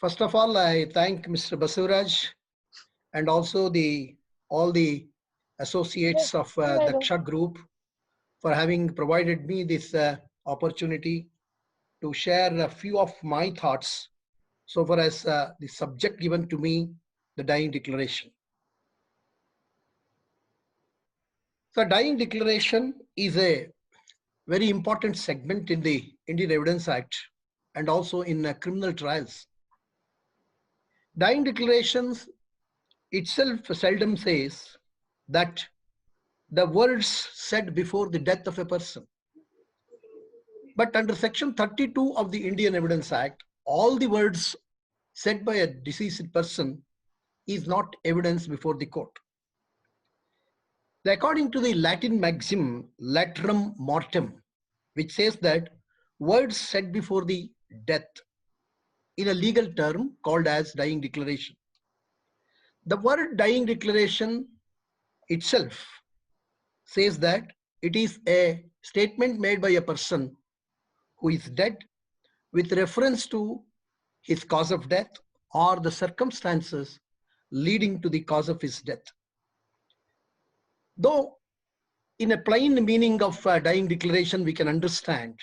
First of all, I thank Mr. Basuraj and also all the associates of Daksha Group for having provided me this opportunity to share a few of my thoughts so far as the subject given to me, the Dying Declaration. So, Dying Declaration is a very important segment in the Indian Evidence Act and also in criminal trials. Dying declarations itself seldom says that the words said before the death of a person. But under Section 32 of the Indian Evidence Act, all the words said by a deceased person is not evidence before the court. According to the Latin maxim laterum mortem, which says that words said before the death in a legal term called as dying declaration. The word dying declaration itself says that it is a statement made by a person who is dead with reference to his cause of death or the circumstances leading to the cause of his death. Though in a plain meaning of dying declaration, we can understand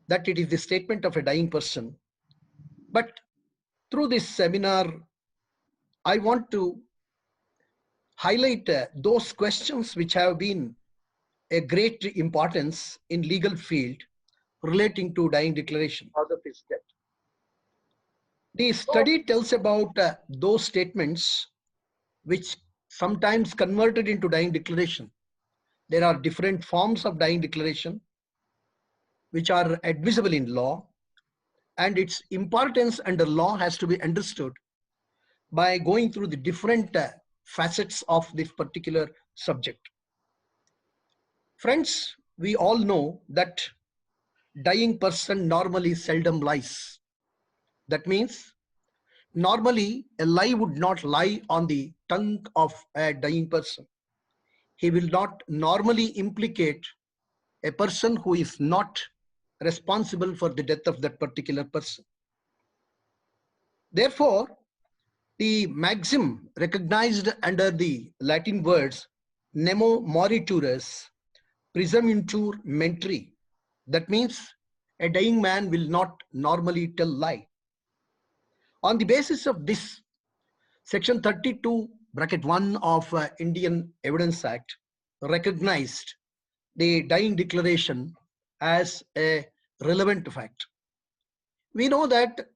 that it is the statement of a dying person. But through this seminar, I want to highlight those questions which have been a great importance in legal field relating to dying declaration, cause of his death. The study tells about those statements which sometimes converted into dying declaration. There are different forms of dying declaration which are admissible in law, and its importance under law has to be understood by going through the different facets of this particular subject. Friends, we all know that dying person normally seldom lies. That means normally a lie would not lie on the tongue of a dying person. He will not normally implicate a person who is not responsible for the death of that particular person. Therefore, the maxim recognized under the Latin words nemo moriturus presumuntur mentri, that means a dying man will not normally tell lie. On the basis of this, Section 32 bracket 1 of Indian Evidence Act recognized the dying declaration as a relevant fact. We know that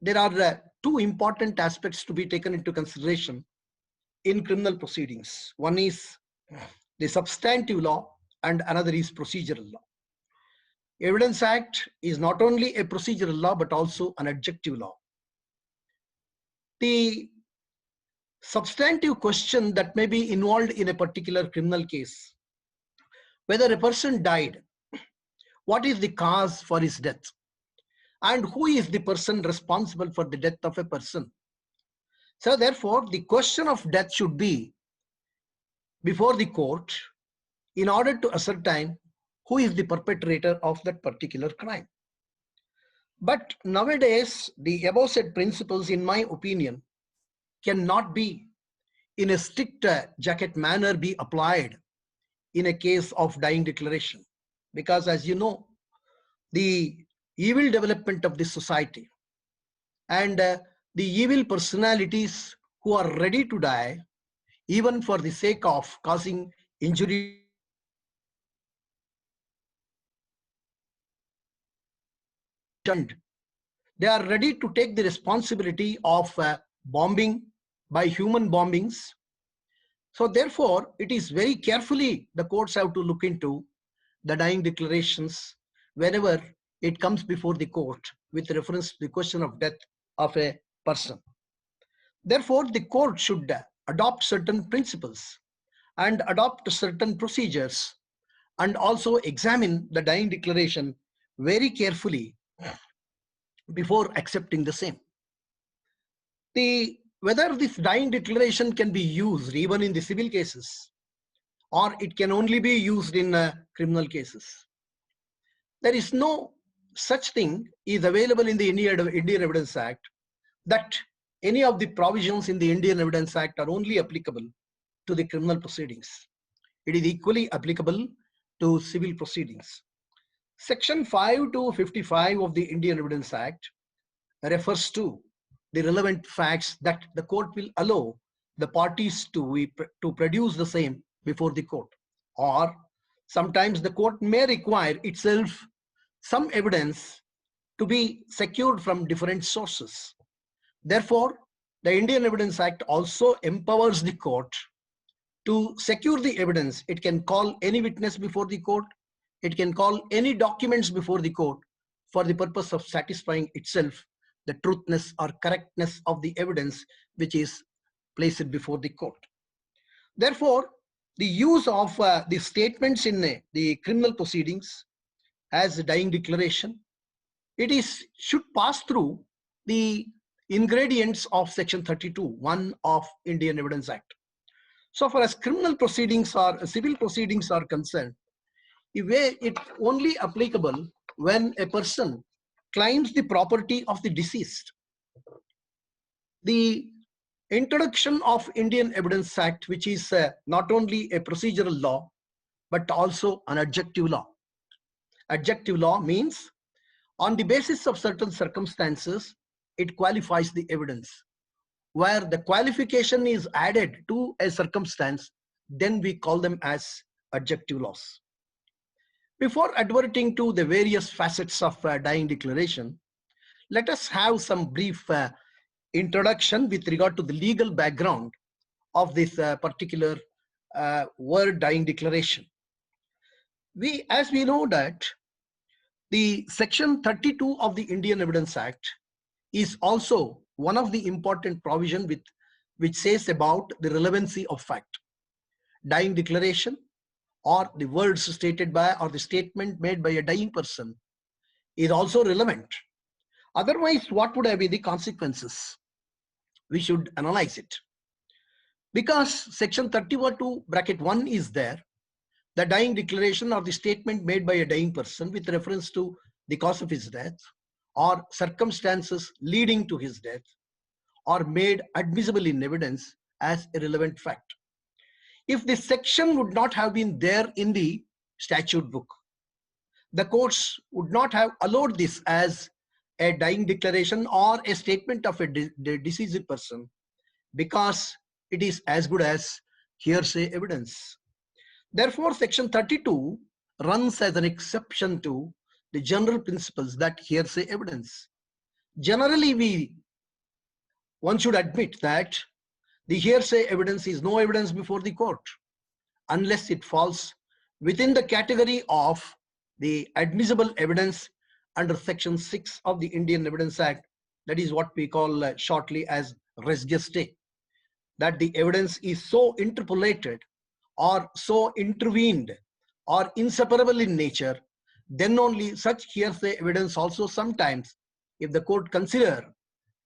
there are two important aspects to be taken into consideration in criminal proceedings. One is the substantive law and another is procedural law. Evidence Act is not only a procedural law but also an adjunctive law. The substantive question that may be involved in a particular criminal case, whether a person died, what is the cause for his death, and who is the person responsible for the death of a person. So therefore, the question of death should be before the court in order to ascertain who is the perpetrator of that particular crime. But nowadays, the above said principles, in my opinion, cannot be in a strict jacket manner be applied in a case of dying declaration. Because as you know, the evil development of this society and the evil personalities who are ready to die even for the sake of causing injury, they are ready to take the responsibility of bombing by human bombings. So therefore, it is very carefully the courts have to look into the dying declarations whenever it comes before the court with reference to the question of death of a person. Therefore, the court should adopt certain principles and adopt certain procedures and also examine the dying declaration very carefully before accepting the same. Whether this dying declaration can be used even in the civil cases or it can only be used in criminal cases. There is no such thing is available in the Indian Evidence Act that any of the provisions in the Indian Evidence Act are only applicable to the criminal proceedings. It is equally applicable to civil proceedings. Section 5 to 55 of the Indian Evidence Act refers to the relevant facts that the court will allow the parties to produce the same before the court, or sometimes the court may require itself some evidence to be secured from different sources. Therefore, the Indian Evidence Act also empowers the court to secure the evidence. It can call any witness before the court. It can call any documents before the court for the purpose of satisfying itself the truthness or correctness of the evidence which is placed before the court. Therefore, the use of the statements in the criminal proceedings as a dying declaration, should pass through the ingredients of Section 32(1) of Indian Evidence Act. So far as criminal proceedings or civil proceedings are concerned, it's only applicable when a person claims the property of the deceased. The introduction of Indian Evidence Act, which is not only a procedural law, but also an adjunctive law. Adjunctive law means on the basis of certain circumstances, it qualifies the evidence. Where the qualification is added to a circumstance, then we call them as adjunctive laws. Before adverting to the various facets of dying declaration, let us have some brief introduction with regard to the legal background of this particular word dying declaration. As we know that the Section 32 of the Indian Evidence Act is also one of the important provision which says about the relevancy of fact. Dying declaration, or the words stated by or the statement made by a dying person, is also relevant. Otherwise, what would have been the consequences? We should analyze it. Because Section 32(1) is there, the dying declaration or the statement made by a dying person with reference to the cause of his death or circumstances leading to his death are made admissible in evidence as a relevant fact. If this section would not have been there in the statute book, the courts would not have allowed this as a dying declaration or a statement of a deceased person, because it is as good as hearsay evidence. Therefore, Section 32 runs as an exception to the general principles that hearsay evidence. Generally, one should admit that the hearsay evidence is no evidence before the court unless it falls within the category of the admissible evidence under Section 6 of the Indian Evidence Act. That is what we call shortly as res gestae. That the evidence is so interpolated or so intervened or inseparable in nature, then only such hearsay evidence also sometimes, if the court consider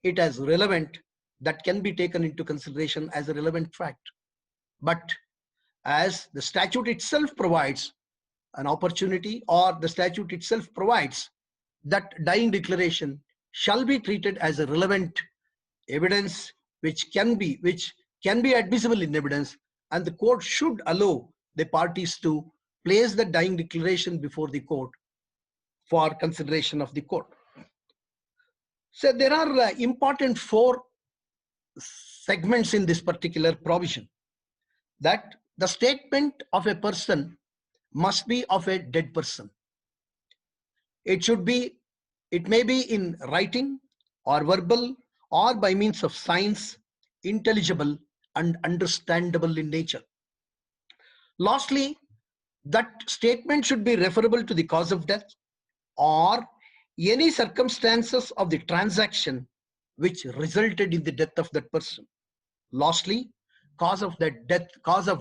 it as relevant, that can be taken into consideration as a relevant fact. But as the statute itself provides an opportunity, or the statute itself provides that dying declaration shall be treated as a relevant evidence which can be admissible in evidence, and the court should allow the parties to place the dying declaration before the court for consideration of the court. So there are important 4 segments in this particular provision. That the statement of a person must be of a dead person. It may be in writing or verbal or by means of signs, intelligible and understandable in nature. Lastly, that statement should be referable to the cause of death or any circumstances of the transaction which resulted in the death of that person. Lastly, cause of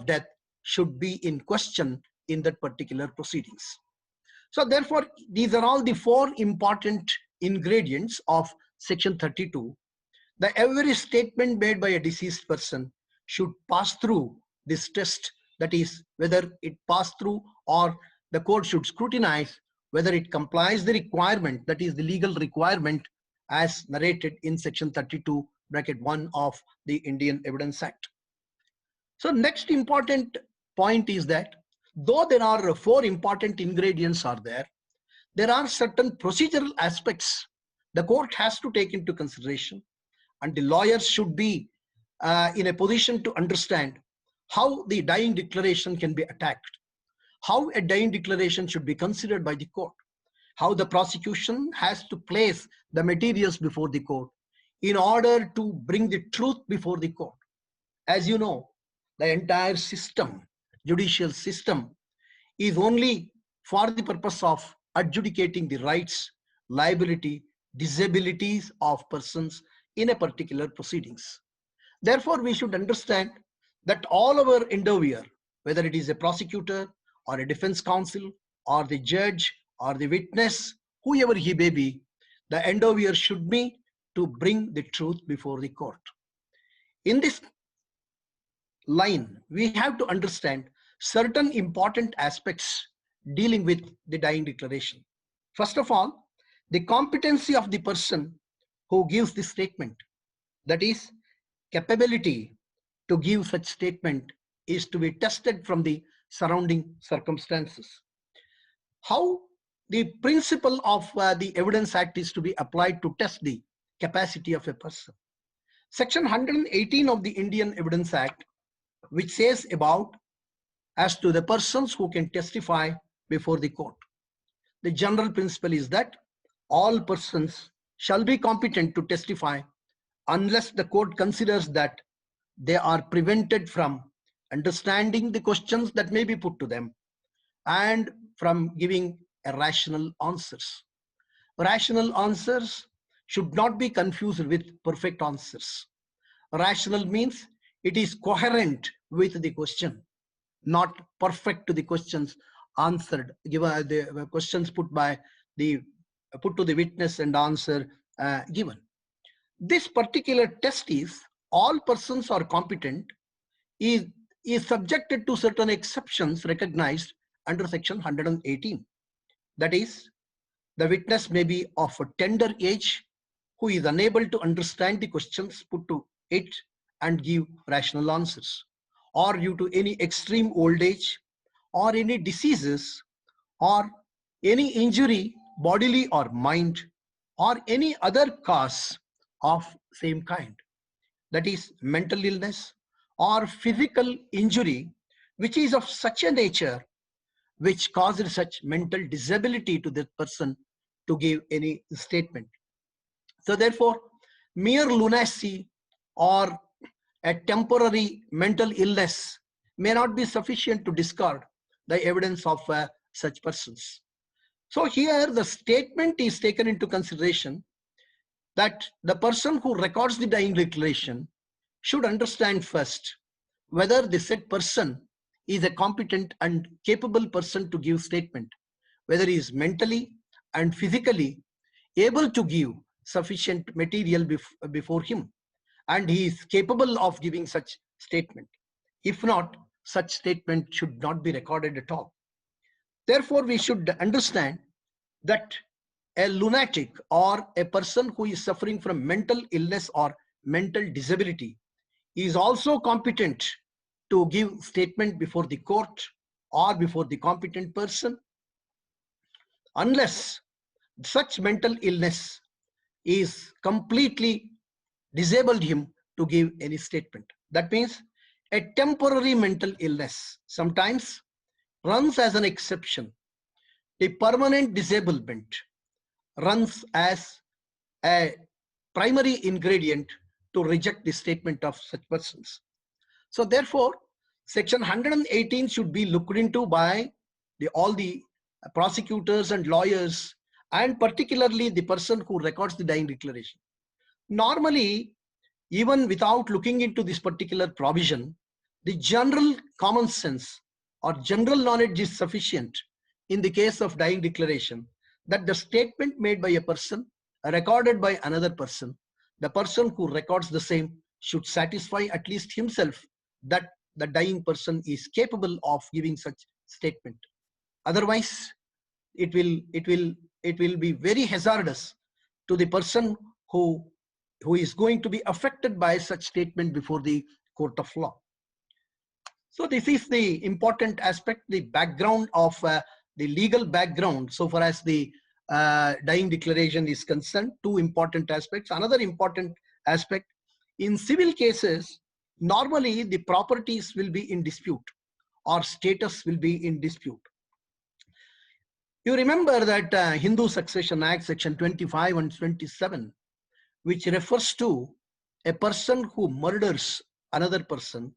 death should be in question in that particular proceedings. So therefore, these are all the 4 important ingredients of Section 32. Every statement made by a deceased person should pass through this test, that is, whether it passed through, or the court should scrutinize whether it complies the requirement, that is the legal requirement as narrated in section 32 bracket 1 of the Indian Evidence Act. So next important point is that though there are four important ingredients are there are certain procedural aspects the court has to take into consideration, and the lawyers should be in a position to understand how the dying declaration can be attacked, how a dying declaration should be considered by the court, how the prosecution has to place the materials before the court in order to bring the truth before the court. As you know, the entire system, judicial system, is only for the purpose of adjudicating the rights, liability, disabilities of persons in a particular proceedings. Therefore, we should understand that all our endeavor, whether it is a prosecutor or a defense counsel or the judge or the witness, whoever he may be, the endeavor should be to bring the truth before the court. In this line, we have to understand certain important aspects dealing with the dying declaration. First of all, the competency of the person who gives the statement, that is, capability to give such statement, is to be tested from the surrounding circumstances. How the principle of the Evidence Act is to be applied to test the capacity of a person. Section 118 of the Indian Evidence Act, which says about as to the persons who can testify before the court. The general principle is that all persons shall be competent to testify unless the court considers that they are prevented from understanding the questions that may be put to them and from giving rational answers. Rational answers should not be confused with perfect answers. Rational means it is coherent with the question, not perfect to the questions answered, given the questions put to the witness and answer given. This particular test is all persons are competent is subjected to certain exceptions recognized under section 118. That is, the witness may be of a tender age who is unable to understand the questions put to it and give rational answers, or due to any extreme old age or any diseases or any injury, bodily or mind, or any other cause of same kind. That is, mental illness or physical injury which is of such a nature which causes such mental disability to the person to give any statement. So therefore, mere lunacy or a temporary mental illness may not be sufficient to discard the evidence of such persons. So here the statement is taken into consideration that the person who records the dying declaration should understand first whether the said person is a competent and capable person to give statement, whether he is mentally and physically able to give sufficient material before him, and he is capable of giving such statement. If not, such statement should not be recorded at all. Therefore, we should understand that a lunatic or a person who is suffering from mental illness or mental disability is also competent to give statement before the court or before the competent person, unless such mental illness is completely disabled him to give any statement. That means a temporary mental illness sometimes runs as an exception. The permanent disablement runs as a primary ingredient to reject the statement of such persons. So therefore, section 118 should be looked into by all the prosecutors and lawyers, and particularly the person who records the dying declaration. Normally, even without looking into this particular provision, the general common sense or general knowledge is sufficient in the case of dying declaration that the statement made by a person recorded by another person, the person who records the same should satisfy at least himself that the dying person is capable of giving such statement. Otherwise, it will be very hazardous to the person who, who is going to be affected by such statement before the court of law. So this is the important aspect, the background of the legal background so far as the dying declaration is concerned. Two important aspects. Another important aspect, in civil cases, normally the properties will be in dispute or status will be in dispute. You remember that Hindu Succession Act section 25 and 27, which refers to a person who murders another person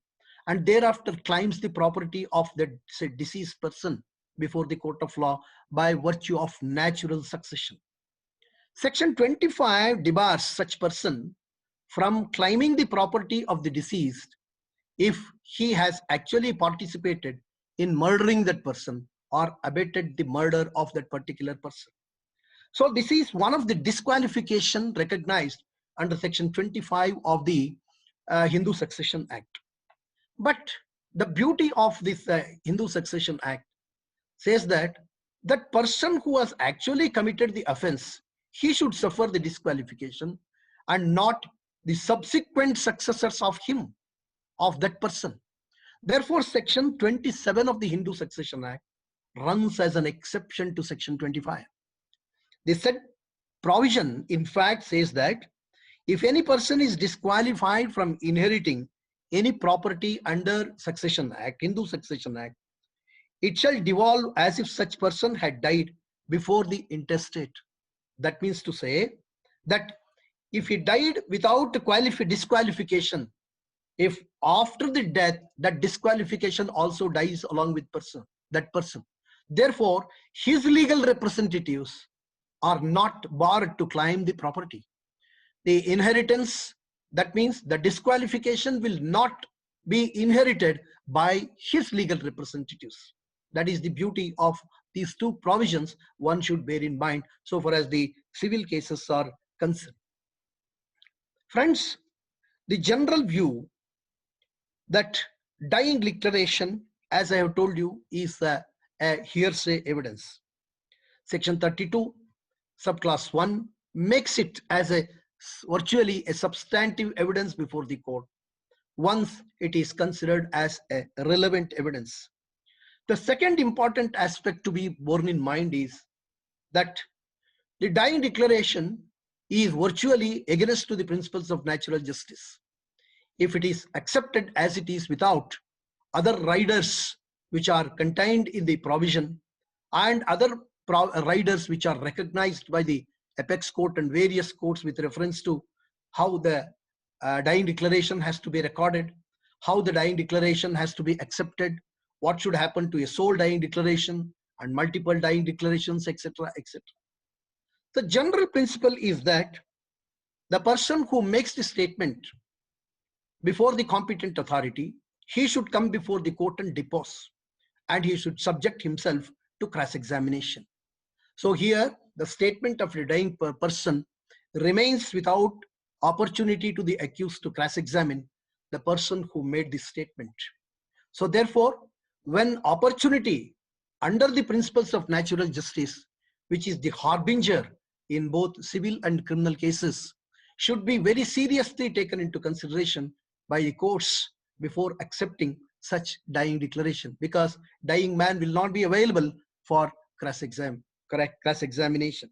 and thereafter claims the property of the deceased person before the court of law by virtue of natural succession. Section 25 debars such person from claiming the property of the deceased if he has actually participated in murdering that person or abetted the murder of that particular person. So this is one of the disqualification recognized under section 25 of the Hindu Succession Act. But the beauty of this Hindu Succession Act says that that person who has actually committed the offense, he should suffer the disqualification and not the subsequent successors of him, of that person. Therefore, section 27 of the Hindu Succession Act runs as an exception to section 25. The said provision, in fact, says that if any person is disqualified from inheriting any property under Succession Act, Hindu Succession Act, it shall devolve as if such person had died before the intestate. That means to say that if he died without disqualification, if after the death, that disqualification also dies along with that person. Therefore, his legal representatives are not barred to claim the property. The inheritance, that means the disqualification will not be inherited by his legal representatives. That is the beauty of these two provisions one should bear in mind so far as the civil cases are concerned. Friends, the general view that dying declaration, as I have told you, is a hearsay evidence. Section 32, subclass 1 makes it as a virtually a substantive evidence before the court once it is considered as a relevant evidence. The second important aspect to be borne in mind is that the dying declaration is virtually against to the principles of natural justice. If it is accepted as it is without other riders which are contained in the provision and other riders which are recognized by the apex court and various courts with reference to how the dying declaration has to be recorded, how the dying declaration has to be accepted, what should happen to a sole dying declaration and multiple dying declarations, etc., etc. The general principle is that the person who makes the statement before the competent authority, he should come before the court and depose, and he should subject himself to cross-examination. So here, the statement of the dying person remains without opportunity to the accused to cross-examine the person who made this statement. So therefore, when opportunity under the principles of natural justice, which is the harbinger in both civil and criminal cases, should be very seriously taken into consideration by the courts before accepting such dying declaration, because dying man will not be available for cross-examination.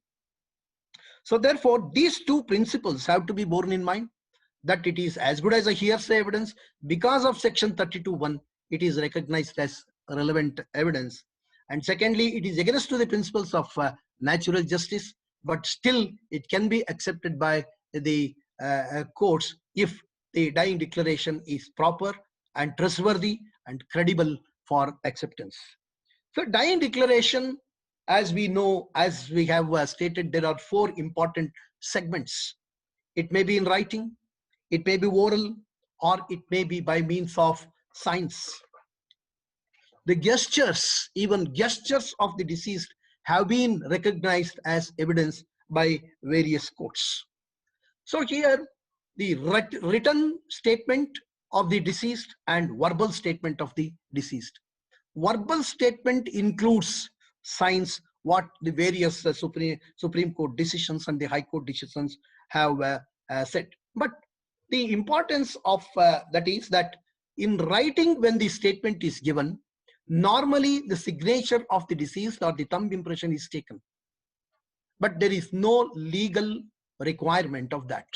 So therefore, these two principles have to be borne in mind, that it is as good as a hearsay evidence. Because of section 32(1), it is recognized as relevant evidence. And secondly, it is against to the principles of natural justice, but still it can be accepted by the courts if the dying declaration is proper and trustworthy and credible for acceptance. So dying declaration, as we know, as we have stated, there are 4 important segments. It may be in writing, it may be oral, or it may be by means of signs. The gestures, even gestures of the deceased, have been recognized as evidence by various courts. So here, the written statement of the deceased and verbal statement of the deceased. Verbal statement includes signs, what the various Supreme Court decisions and the High Court decisions have said. But the importance of that is that in writing, when the statement is given, normally the signature of the deceased or the thumb impression is taken, but there is no legal requirement of that.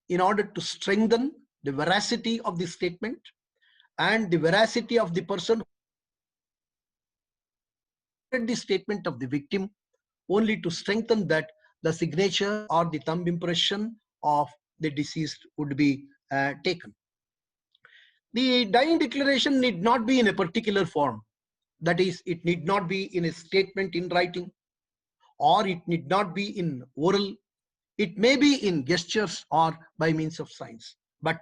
In order to strengthen the veracity of the statement and the veracity of the person who read the statement of the victim, only to strengthen that, the signature or the thumb impression of the deceased would be taken. The dying declaration need not be in a particular form. That is, it need not be in a statement in writing, or it need not be in oral. It may be in gestures or by means of signs. But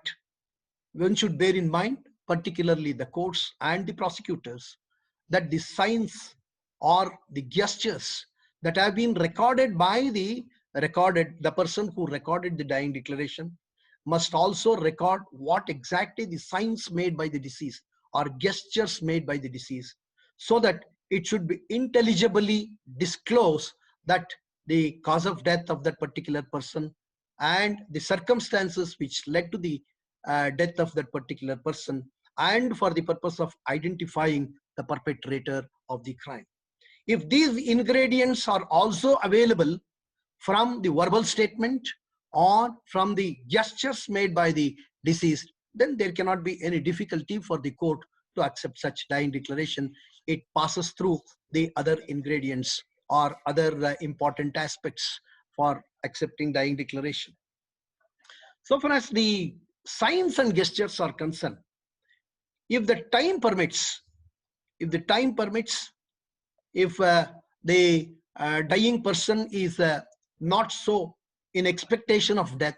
one should bear in mind, particularly the courts and the prosecutors, that the signs or the gestures that have been recorded by the person who recorded the dying declaration must also record what exactly the signs made by the deceased or gestures made by the deceased, so that it should be intelligibly disclosed that the cause of death of that particular person and the circumstances which led to the death of that particular person, and for the purpose of identifying the perpetrator of the crime. If these ingredients are also available from the verbal statement or from the gestures made by the deceased, then there cannot be any difficulty for the court to accept such dying declaration. It passes through the other ingredients or other important aspects for accepting dying declaration. So far as the signs and gestures are concerned, if the time permits, if the time permits, if the dying person is not so in expectation of death,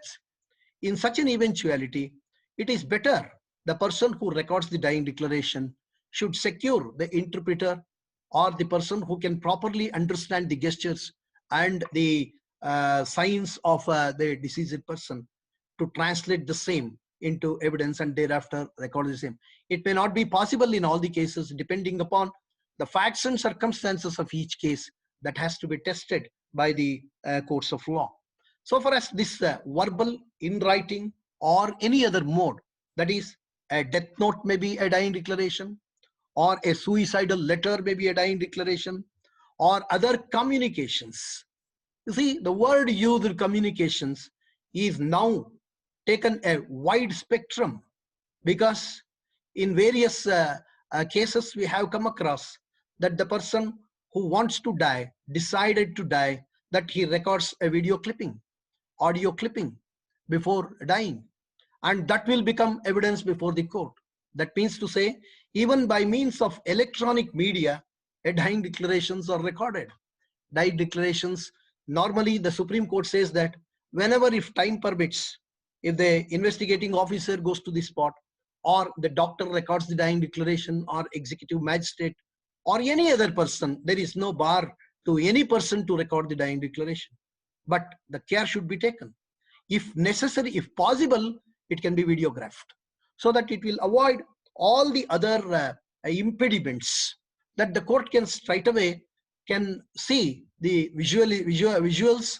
in such an eventuality, it is better the person who records the dying declaration should secure the interpreter or the person who can properly understand the gestures and the signs of the deceased person to translate the same into evidence and thereafter record the same. It may not be possible in all the cases, depending upon the facts and circumstances of each case that has to be tested by the courts of law. So far as this verbal, in writing, or any other mode, that is, a death note may be a dying declaration, or a suicidal letter may be a dying declaration, or other communications. You see, the word used, communications, is now taken a wide spectrum, because in various cases we have come across that the person who wants to die, decided to die, that he records a video clipping, audio clipping before dying, and that will become evidence before the court. That means to say, even by means of electronic media, dying declarations are recorded. Dying declarations, normally the Supreme Court says that whenever, if time permits, if the investigating officer goes to the spot, or the doctor records the dying declaration, or executive magistrate, or any other person, there is no bar to any person to record the dying declaration. But the care should be taken. If necessary, if possible, it can be videographed, so that it will avoid all the other impediments, that the court can straight away can see the visuals,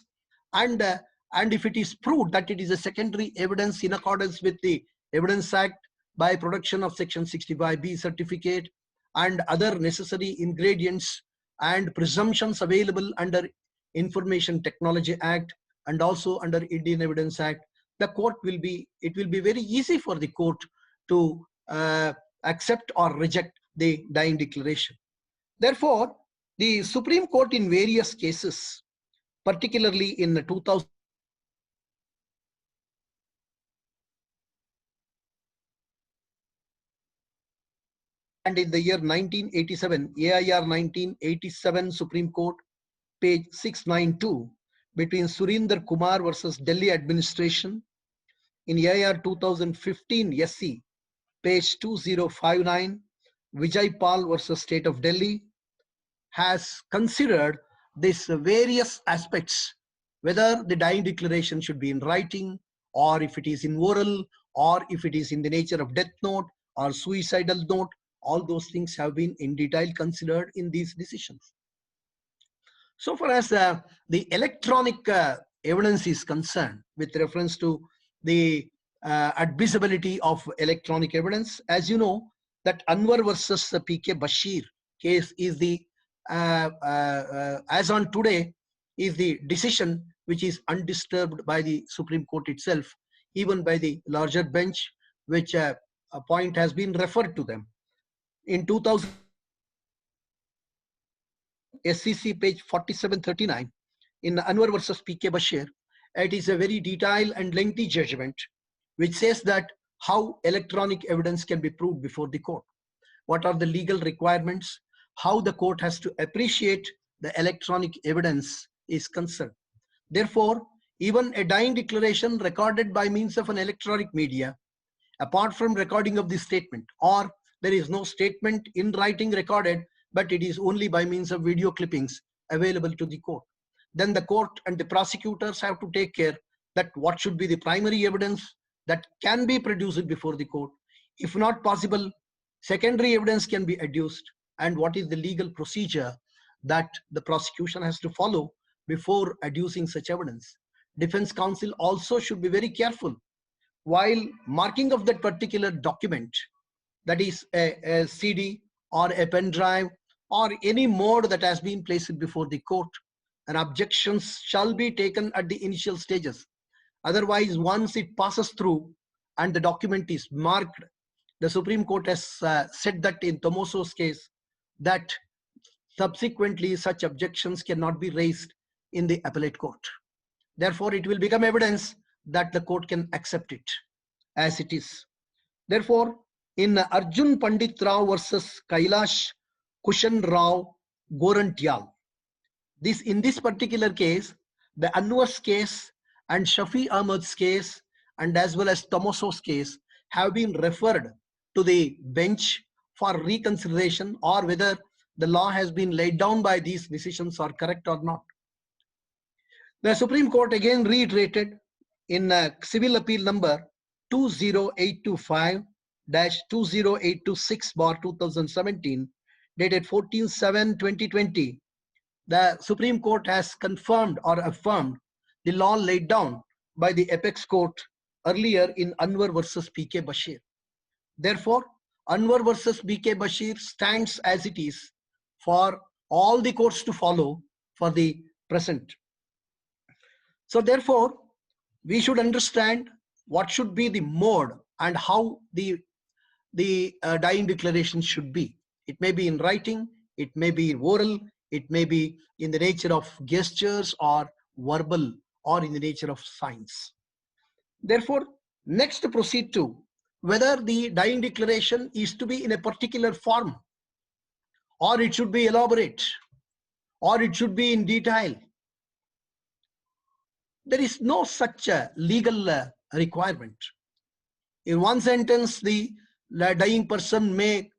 and if it is proved that it is a secondary evidence in accordance with the Evidence Act, by production of Section 65B certificate and other necessary ingredients and presumptions available under Information Technology Act and also under Indian Evidence Act, the court will be, it will be very easy for the court to accept or reject the dying declaration. Therefore, the Supreme Court in various cases, particularly in the 2000 and in the year 1987, AIR 1987 Supreme Court, page 692, between Surinder Kumar versus Delhi Administration, in AIR 2015 SC, page 2059, Vijay Pal versus State of Delhi, has considered these various aspects, whether the dying declaration should be in writing, or if it is in oral, or if it is in the nature of death note or suicidal note. All those things have been in detail considered in these decisions. So far as the electronic evidence is concerned with reference to the admissibility of electronic evidence. As you know, that Anwar versus the PK Bashir case is the, as on today, is the decision which is undisturbed by the Supreme Court itself, even by the larger bench, which a point has been referred to them. In 2000, SCC page 4739, in Anwar versus PK Bashir, it is a very detailed and lengthy judgment which says that how electronic evidence can be proved before the court. What are the legal requirements? How the court has to appreciate the electronic evidence is concerned. Therefore, even a dying declaration recorded by means of an electronic media, apart from recording of the statement, or there is no statement in writing recorded, but it is only by means of video clippings available to the court, then the court and the prosecutors have to take care that what should be the primary evidence that can be produced before the court. If not possible, secondary evidence can be adduced, and what is the legal procedure that the prosecution has to follow before adducing such evidence. Defense counsel also should be very careful while marking of that particular document, that is a CD or a pen drive or any mode that has been placed before the court, and objections shall be taken at the initial stages. Otherwise, once it passes through and the document is marked, the Supreme Court has said that in Tomoso's case, that subsequently such objections cannot be raised in the appellate court. Therefore, it will become evidence that the court can accept it as it is. Therefore, in Arjun Pandit Rao versus Kailash Kushan Rao Gorantyal, in this particular case, the Anwar's case and Shafi Ahmad's case and as well as Tomoso's case have been referred to the bench for reconsideration, or whether the law has been laid down by these decisions are correct or not. The Supreme Court again reiterated in civil appeal number 20825-20826/2017, dated 14/7/2020, the Supreme Court has confirmed or affirmed the law laid down by the apex court earlier in Anwar versus PK Bashir. Therefore, Anwar versus PK Bashir stands as it is for all the courts to follow for the present. So therefore, we should understand what should be the mode and how the dying declaration should be. It may be in writing, it may be oral, it may be in the nature of gestures or verbal, or in the nature of signs. Therefore, next to proceed to whether the dying declaration is to be in a particular form, or it should be elaborate, or it should be in detail. There is no such a legal requirement. In one sentence, the dying person may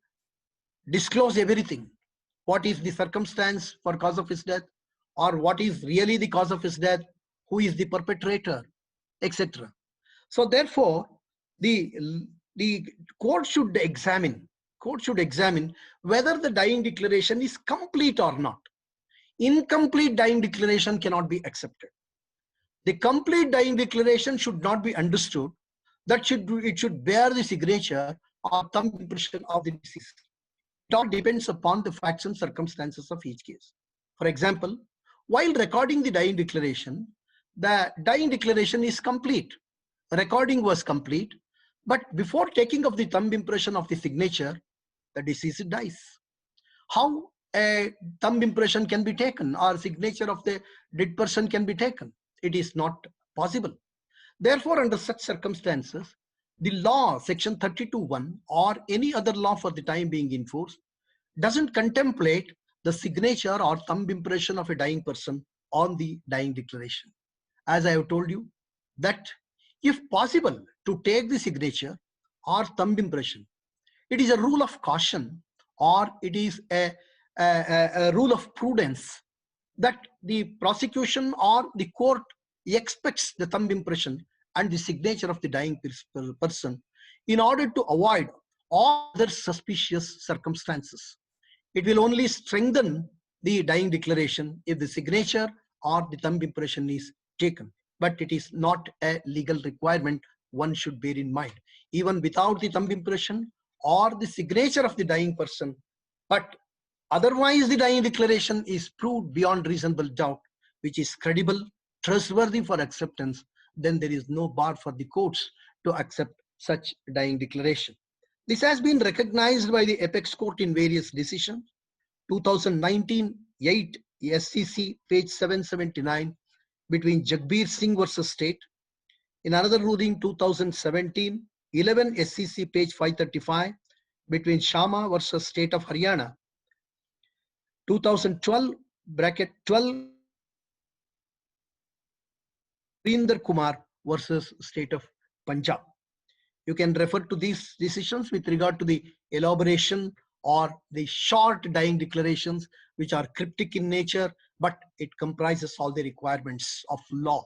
disclose everything. What is the circumstance for cause of his death, or what is really the cause of his death, who is the perpetrator, etc. So therefore, the court should examine whether the dying declaration is complete or not. Incomplete dying declaration cannot be accepted. The complete dying declaration should not be understood that it should bear the signature or thumb impression of the deceased. It all depends upon the facts and circumstances of each case. For example, while recording the dying declaration is complete. Recording was complete, but before taking of the thumb impression of the signature, the deceased dies. How a thumb impression can be taken or signature of the dead person can be taken? It is not possible. Therefore, under such circumstances, the law, section 32(1) or any other law for the time being enforced, doesn't contemplate the signature or thumb impression of a dying person on the dying declaration. As I have told you, that if possible to take the signature or thumb impression, it is a rule of caution, or it is a rule of prudence, that the prosecution or the court expects the thumb impression and the signature of the dying person in order to avoid all other suspicious circumstances. It will only strengthen the dying declaration if the signature or the thumb impression is taken. But it is not a legal requirement, one should bear in mind. Even without the thumb impression or the signature of the dying person, but otherwise the dying declaration is proved beyond reasonable doubt, which is credible, trustworthy for acceptance, then there is no bar for the courts to accept such dying declaration. This has been recognized by the apex court in various decisions. 2019 8 SCC page 779 between Jagbir Singh versus State. In another ruling 2017 11 SCC page 535 between Sharma versus State of Haryana. 2012 bracket 12 Surinder Kumar versus State of Punjab. You can refer to these decisions with regard to the elaboration or the short dying declarations, which are cryptic in nature, but it comprises all the requirements of law.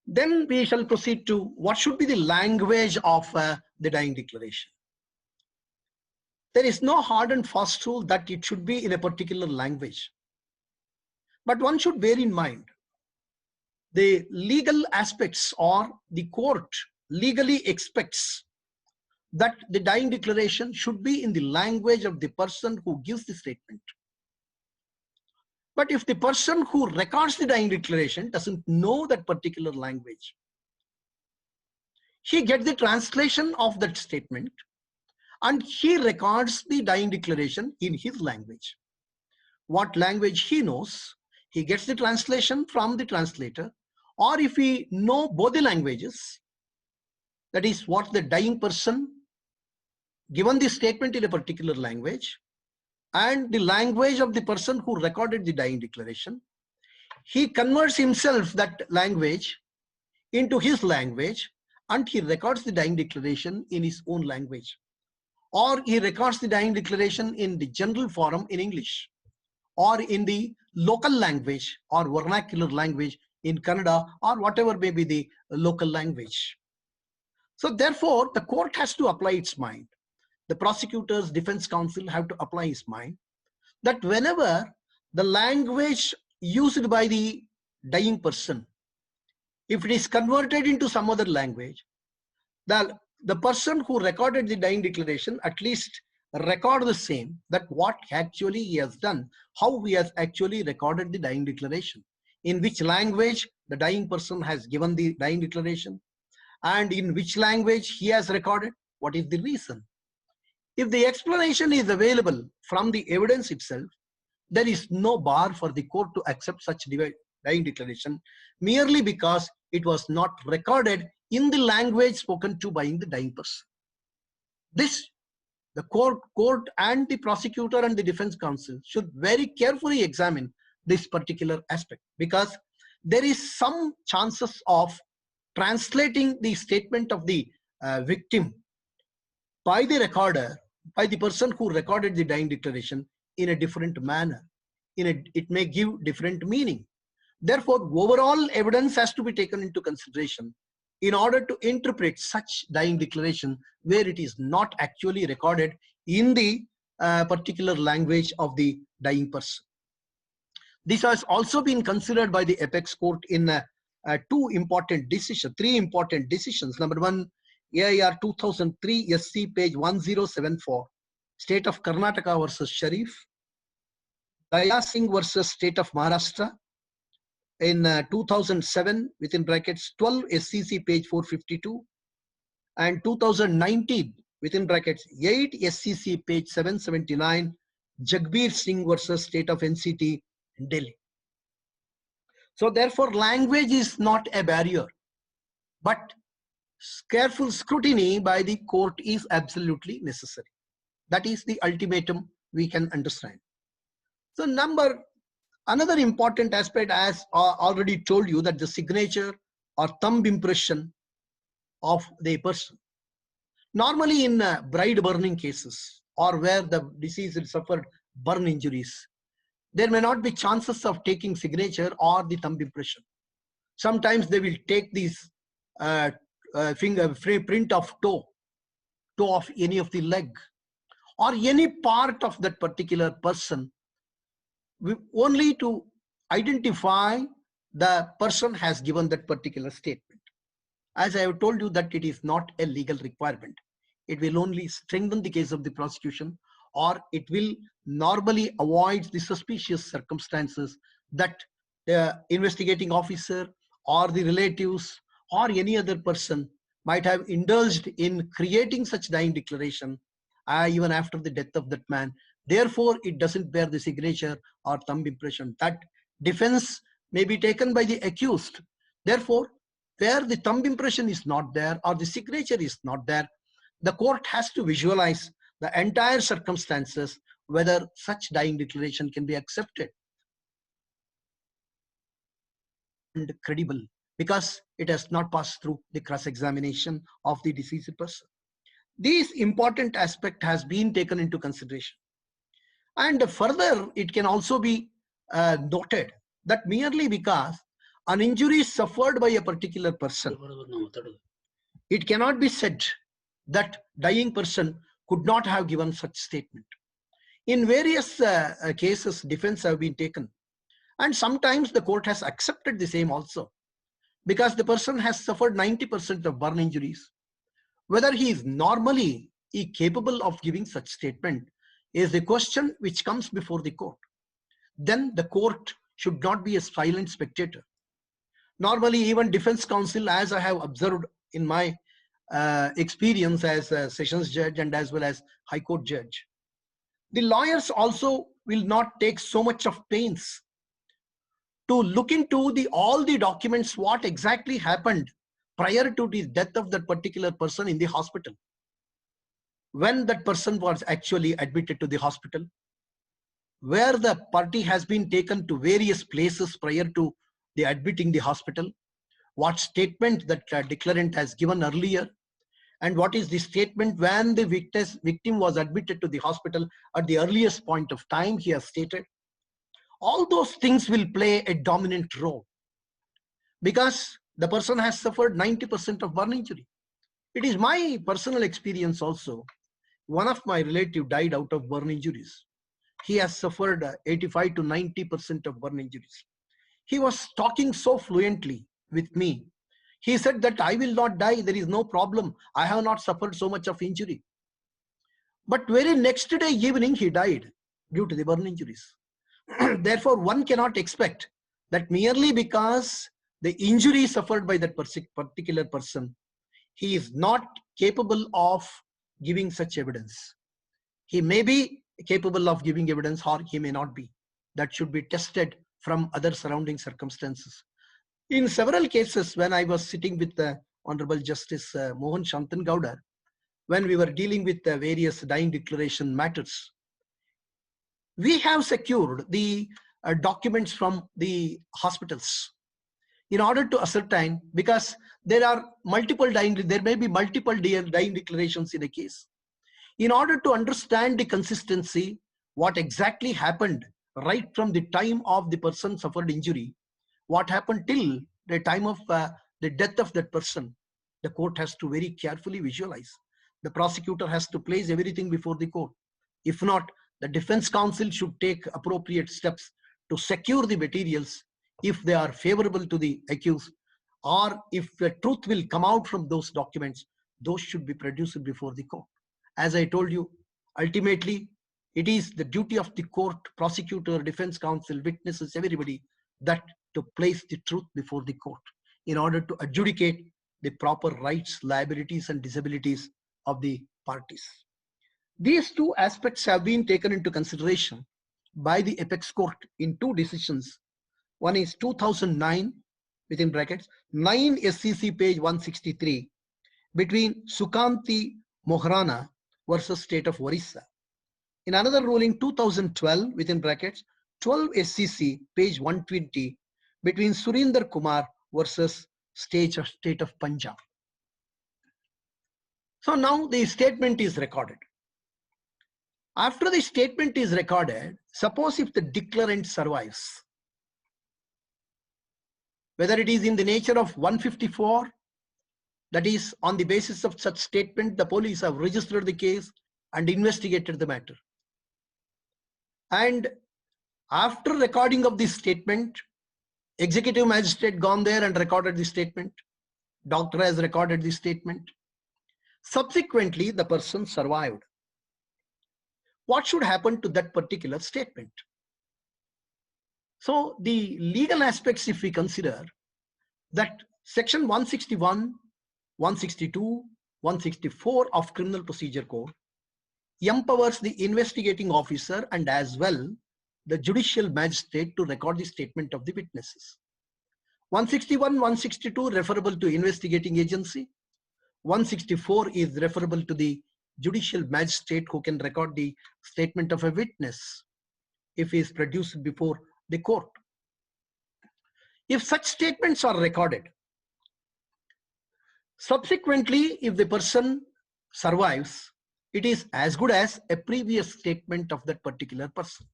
Then we shall proceed to what should be the language of the dying declaration. There is no hard and fast rule that it should be in a particular language. But one should bear in mind the legal aspects, or the court legally expects that the dying declaration should be in the language of the person who gives the statement. But if the person who records the dying declaration doesn't know that particular language, he gets the translation of that statement and he records the dying declaration in his language. What language he knows, he gets the translation from the translator, or if we know both the languages, that is what the dying person given the statement in a particular language and the language of the person who recorded the dying declaration, he converts himself that language into his language and he records the dying declaration in his own language, or he records the dying declaration in the general forum in English, or in the local language or vernacular language in Kannada, or whatever may be the local language. So therefore, the court has to apply its mind. The prosecutors, defense counsel have to apply his mind that whenever the language used by the dying person, if it is converted into some other language, the person who recorded the dying declaration at least record the same, that what actually he has done, how he has actually recorded the dying declaration, in which language the dying person has given the dying declaration, and in which language he has recorded, what is the reason. If the explanation is available from the evidence itself, there is no bar for the court to accept such dying declaration merely because it was not recorded in the language spoken to by the dying person. This, the court and the prosecutor and the defense counsel should very carefully examine this particular aspect, because there is some chances of translating the statement of the victim by the recorder, by the person who recorded the dying declaration, in a different manner. It may give different meaning. Therefore, overall evidence has to be taken into consideration in order to interpret such dying declaration where it is not actually recorded in the particular language of the dying person. This has also been considered by the apex court in three important decisions. Number one, AIR 2003 SC page 1074, State of Karnataka versus Sharif. Daya Singh versus State of Maharashtra in 2007 within brackets 12 SCC page 452, and 2019 within brackets 8 SCC page 779, Jagbir Singh versus State of NCT, Delhi. So therefore, language is not a barrier, but careful scrutiny by the court is absolutely necessary. That is the ultimatum we can understand. So another important aspect, as already told you, that the signature or thumb impression of the person. Normally in bride burning cases, or where the deceased suffered burn injuries, there may not be chances of taking signature or the thumb impression. Sometimes they will take these finger print of toe of any of the leg or any part of that particular person, only to identify the person has given that particular statement. As I have told you that it is not a legal requirement. It will only strengthen the case of the prosecution, or it will normally avoid the suspicious circumstances that the investigating officer or the relatives or any other person might have indulged in creating such dying declaration even after the death of that man. Therefore, it doesn't bear the signature or thumb impression. That defense may be taken by the accused. Therefore, where the thumb impression is not there or the signature is not there, the court has to visualize the entire circumstances whether such dying declaration can be accepted and credible, because it has not passed through the cross-examination of the deceased person. This important aspect has been taken into consideration. And further, it can also be noted that merely because an injury is suffered by a particular person, it cannot be said that dying person could not have given such statement. In various cases, defense have been taken, and sometimes the court has accepted the same also, because the person has suffered 90% of burn injuries. Whether he is normally capable of giving such statement is the question which comes before the court. Then the court should not be a silent spectator. Normally, even defense counsel, as I have observed in my experience as a sessions judge and as well as high court judge, the lawyers also will not take so much of pains to look into all the documents, what exactly happened prior to the death of that particular person in the hospital, when that person was actually admitted to the hospital, where the party has been taken to various places prior to the admitting the hospital, what statement that declarant has given earlier, and what is the statement when the victim was admitted to the hospital at the earliest point of time he has stated. All those things will play a dominant role, because the person has suffered 90% of burn injury. It is my personal experience also. One of my relative died out of burn injuries. He has suffered 85 to 90% of burn injuries. He was talking so fluently with me. He said that I will not die, there is no problem. I have not suffered so much of injury. But very next day evening, he died due to the burn injuries. Therefore, one cannot expect that merely because the injury suffered by that particular person, he is not capable of giving such evidence. He may be capable of giving evidence, or he may not be. That should be tested from other surrounding circumstances. In several cases, when I was sitting with the Honorable Justice Mohan Shantangowda, when we were dealing with the various dying declaration matters, we have secured the documents from the hospitals in order to ascertain, because there may be multiple dying declarations in a case. In order to understand the consistency, what exactly happened right from the time of the person suffered injury, what happened till the time of the death of that person, the court has to very carefully visualize. The prosecutor has to place everything before the court. If not, the defense counsel should take appropriate steps to secure the materials if they are favorable to the accused, or if the truth will come out from those documents, those should be produced before the court. As I told you, ultimately, it is the duty of the court, prosecutor, defense counsel, witnesses, everybody, that to place the truth before the court in order to adjudicate the proper rights, liabilities, and disabilities of the parties. These two aspects have been taken into consideration by the Apex Court in two decisions. One is 2009, within brackets, 9 SCC page 163, between Sukanti Mohrana versus State of Orissa. In another ruling, 2012, within brackets, 12 SCC page 120, between Surinder Kumar versus State of Punjab. So now the statement is recorded. After the statement is recorded, suppose if the declarant survives, whether it is in the nature of 154, that is on the basis of such statement, the police have registered the case and investigated the matter. And after recording of this statement, Executive magistrate gone there and recorded the statement. Doctor has recorded the statement. Subsequently, the person survived. What should happen to that particular statement? So the legal aspects, if we consider that section 161, 162, 164 of Criminal Procedure Code empowers the investigating officer and as well the judicial magistrate to record the statement of the witnesses. 161, 162 referable to investigating agency. 164 is referable to the judicial magistrate who can record the statement of a witness if he is produced before the court. If such statements are recorded, subsequently, if the person survives, it is as good as a previous statement of that particular person.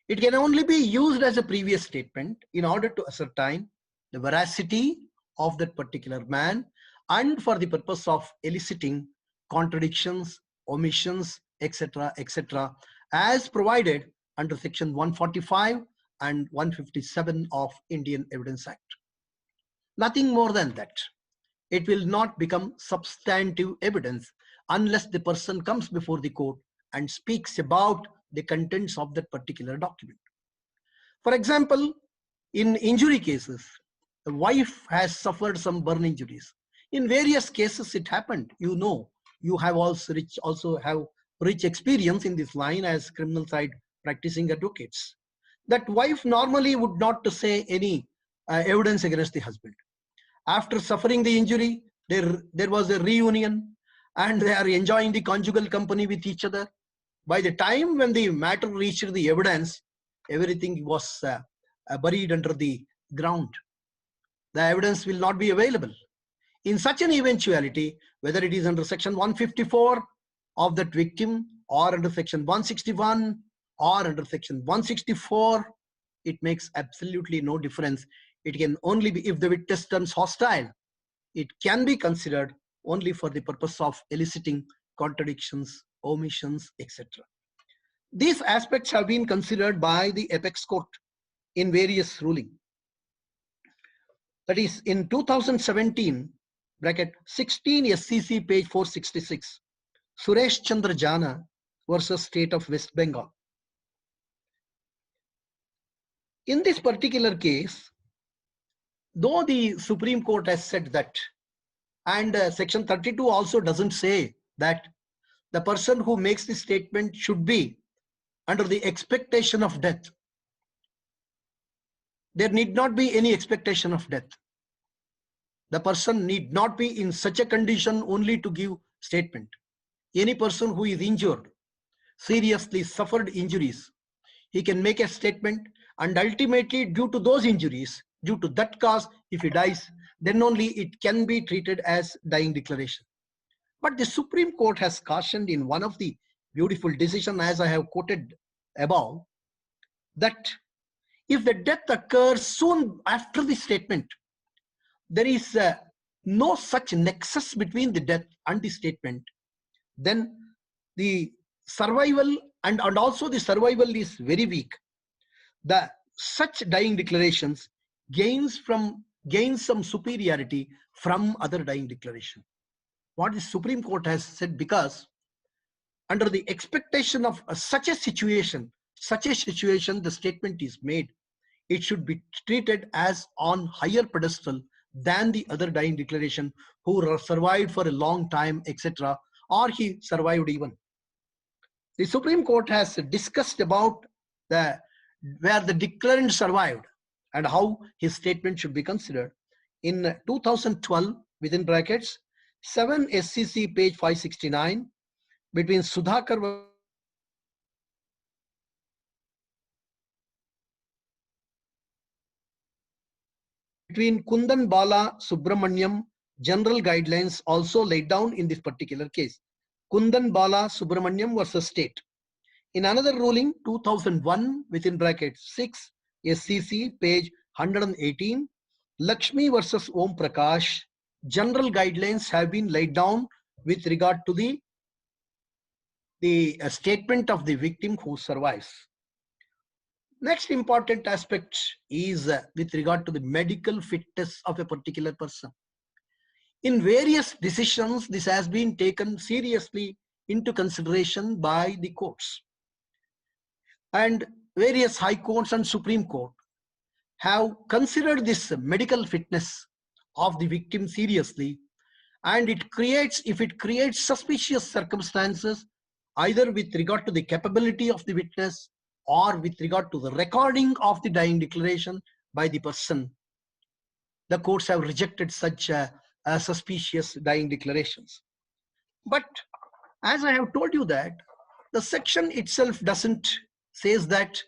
It can only be used as a previous statement in order to ascertain the veracity of that particular man and for the purpose of eliciting contradictions, omissions, etc., etc., as provided under section 145 and 157 of Indian Evidence Act. Nothing more than that. It will not become substantive evidence unless the person comes before the court and speaks about the contents of that particular document. For example, in injury cases, the wife has suffered some burn injuries. In various cases it happened. You know, you have also have rich experience in this line as criminal side practicing advocates. That wife normally would not say any evidence against the husband. After suffering the injury, there was a reunion and they are enjoying the conjugal company with each other. By the time when the matter reached the evidence, everything was buried under the ground. The evidence will not be available. In such an eventuality, whether it is under section 154 of that victim or under section 161 or under section 164, it makes absolutely no difference. It can only be, if the witness turns hostile, it can be considered only for the purpose of eliciting contradictions, omissions, etc. These aspects have been considered by the apex court in various rulings. That is, in 2017, bracket 16 SCC page 466, Suresh Chandra Jana versus State of West Bengal. In this particular case, though the Supreme Court has said that, and section 32 also doesn't say that the person who makes the statement should be under the expectation of death. There need not be any expectation of death. The person need not be in such a condition only to give statement. Any person who is injured, seriously suffered injuries, he can make a statement, and ultimately due to those injuries, due to that cause, if he dies, then only it can be treated as dying declaration. But the Supreme Court has cautioned in one of the beautiful decisions, as I have quoted above, that if the death occurs soon after the statement, there is no such nexus between the death and the statement, then the survival and also the survival is very weak. The such dying declarations gains some superiority from other dying declaration. What the Supreme Court has said, because under the expectation of such a situation, the statement is made, it should be treated as on higher pedestal than the other dying declaration who survived for a long time, etc., or he survived even. The Supreme Court has discussed about where the declarant survived and how his statement should be considered. In 2012, within brackets, 7 SCC page 569, between Sudhakar between Kundan Bala Subramaniam, general guidelines also laid down in this particular case. Kundan Bala Subramaniam versus state. In another ruling, 2001, within brackets 6 SCC page 118, Lakshmi versus Om Prakash, general guidelines have been laid down with regard to the statement of the victim who survives. Next important aspect is with regard to the medical fitness of a particular person. In various decisions, this has been taken seriously into consideration by the courts. And various high courts and Supreme Court have considered this medical fitness of the victim seriously, and if it creates suspicious circumstances, either with regard to the capability of the witness or with regard to the recording of the dying declaration by the person, the courts have rejected such suspicious dying declarations. But as I have told you that the section itself doesn't says that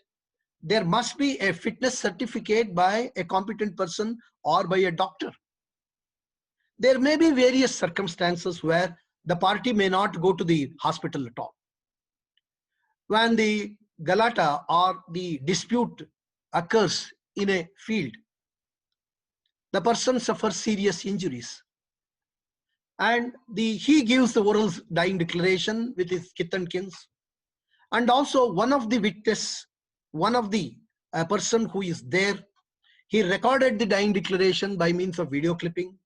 there must be a fitness certificate by a competent person or by a doctor. There may be various circumstances where the party may not go to the hospital at all. When the galata or the dispute occurs in a field, the person suffers serious injuries, and he gives the oral dying declaration with his kith and kins, and also one of the witness, one of the person who is there, he recorded the dying declaration by means of video clipping,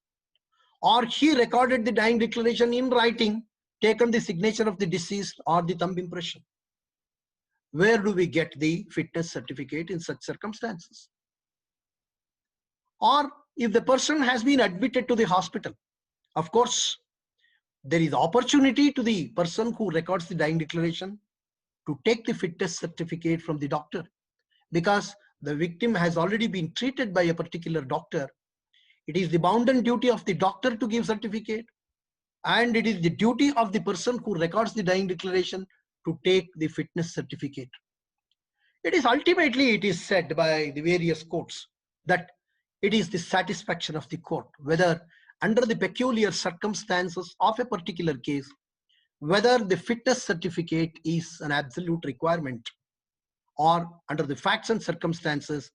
or he recorded the dying declaration in writing, taken the signature of the deceased or the thumb impression. Where do we get the fitness certificate in such circumstances? Or if the person has been admitted to the hospital, of course, there is opportunity to the person who records the dying declaration to take the fitness certificate from the doctor, because the victim has already been treated by a particular doctor. It is the bounden duty of the doctor to give certificate, and it is the duty of the person who records the dying declaration to take the fitness certificate. It is said by the various courts that it is the satisfaction of the court whether, under the peculiar circumstances of a particular case, whether the fitness certificate is an absolute requirement, or under the facts and circumstances,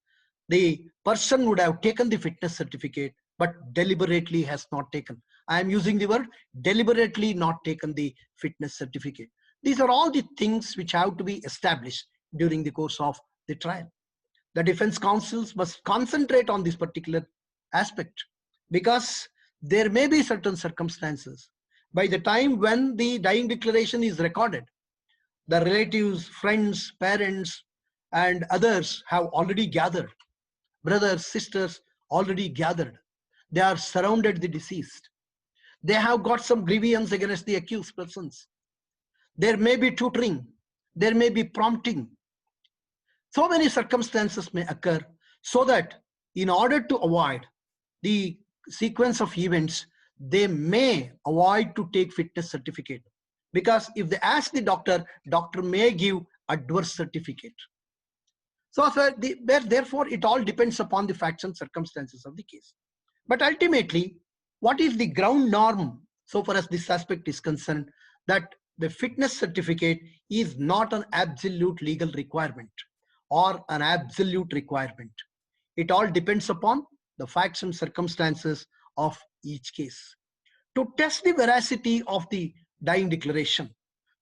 the person would have taken the fitness certificate but deliberately has not taken. I am using the word deliberately not taken the fitness certificate. These are all the things which have to be established during the course of the trial. The defense counsels must concentrate on this particular aspect, because there may be certain circumstances by the time when the dying declaration is recorded, the relatives, friends, parents, and others have already gathered. Brothers, sisters already gathered. They are surrounded the deceased. They have got some grievance against the accused persons. There may be tutoring. There may be prompting. So many circumstances may occur, so that in order to avoid the sequence of events, they may avoid to take fitness certificate, because if they ask the doctor, doctor may give adverse certificate. So therefore, it all depends upon the facts and circumstances of the case. But ultimately, what is the ground norm so far as this aspect is concerned? That the fitness certificate is not an absolute legal requirement or an absolute requirement. It all depends upon the facts and circumstances of each case. To test the veracity of the dying declaration,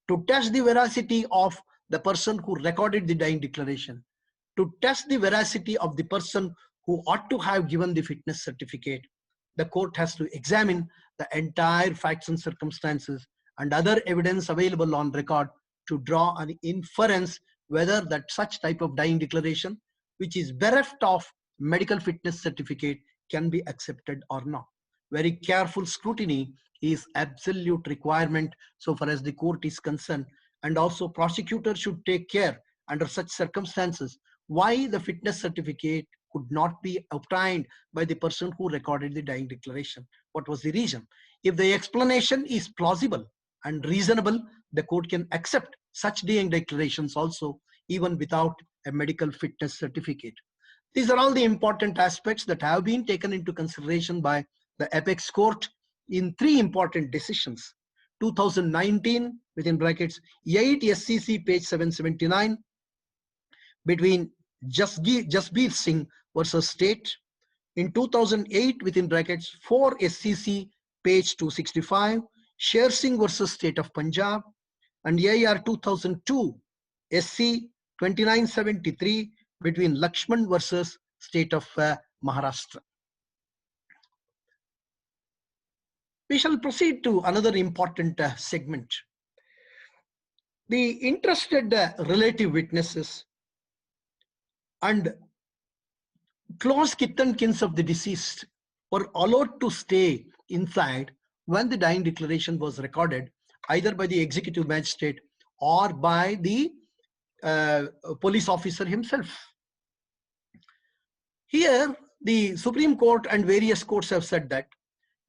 to test the veracity of the person who recorded the dying declaration, to test the veracity of the person who ought to have given the fitness certificate, the court has to examine the entire facts and circumstances and other evidence available on record to draw an inference whether that such type of dying declaration, which is bereft of medical fitness certificate, can be accepted or not. Very careful scrutiny is absolute requirement so far as the court is concerned, and also prosecutor should take care under such circumstances why the fitness certificate could not be obtained by the person who recorded the dying declaration. What was the reason? If the explanation is plausible and reasonable, the court can accept such dying declarations also, even without a medical fitness certificate. These are all the important aspects that have been taken into consideration by the apex court in three important decisions. 2019, within brackets, 8 SCC page 779, between Jasbir Singh versus State. In 2008, within brackets, 4 SCC page 265, Sher Singh versus State of Punjab. And AR 2002 SC 2973 between Lakshman versus state of Maharashtra. We shall proceed to another important segment. The interested relative witnesses and close kith and kins of the deceased were allowed to stay inside when the dying declaration was recorded, either by the executive magistrate or by the uh, police officer himself. Here, the Supreme Court and various courts have said that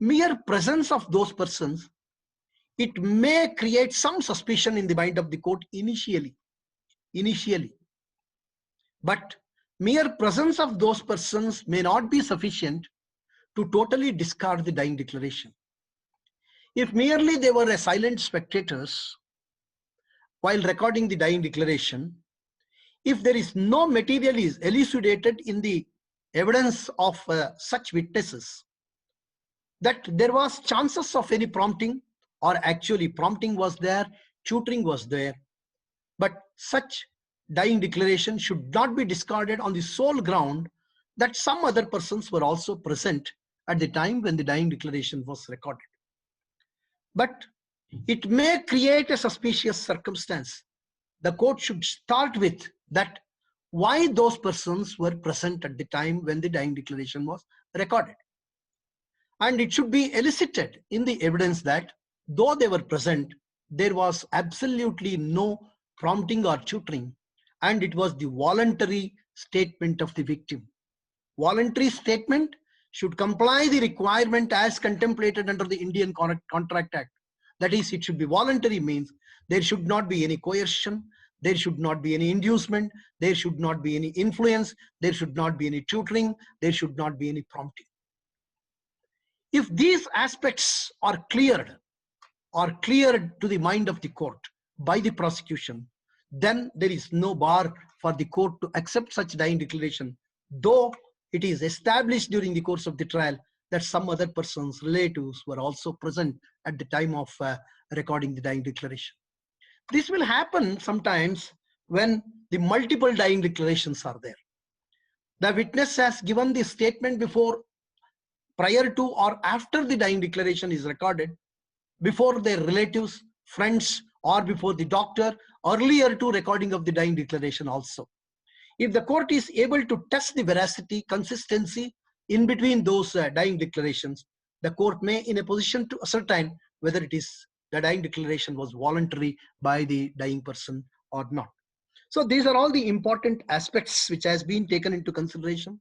mere presence of those persons, it may create some suspicion in the mind of the court initially, but mere presence of those persons may not be sufficient to totally discard the dying declaration. If merely they were silent spectators while recording the dying declaration, if there is no material is elucidated in the evidence of such witnesses that there was chances of any prompting, or actually prompting was there, tutoring was there, but such dying declaration should not be discarded on the sole ground that some other persons were also present at the time when the dying declaration was recorded. But it may create a suspicious circumstance. The court should start with that why those persons were present at the time when the dying declaration was recorded. And it should be elicited in the evidence that though they were present, there was absolutely no prompting or tutoring, and it was the voluntary statement of the victim. Voluntary statement should comply the requirement as contemplated under the Indian Contract Act. That is, it should be voluntary, means there should not be any coercion, there should not be any inducement, there should not be any influence, there should not be any tutoring, there should not be any prompting. If these aspects are cleared to the mind of the court by the prosecution, then there is no bar for the court to accept such dying declaration, though it is established during the course of the trial that some other persons, relatives, were also present at the time of recording the dying declaration. This will happen sometimes when the multiple dying declarations are there. The witness has given the statement before, prior to, or after the dying declaration is recorded, before their relatives, friends, or before the doctor, earlier to recording of the dying declaration also. If the court is able to test the veracity, consistency in between those dying declarations, the court may in a position to ascertain whether it is the dying declaration was voluntary by the dying person or not. So these are all the important aspects which has been taken into consideration,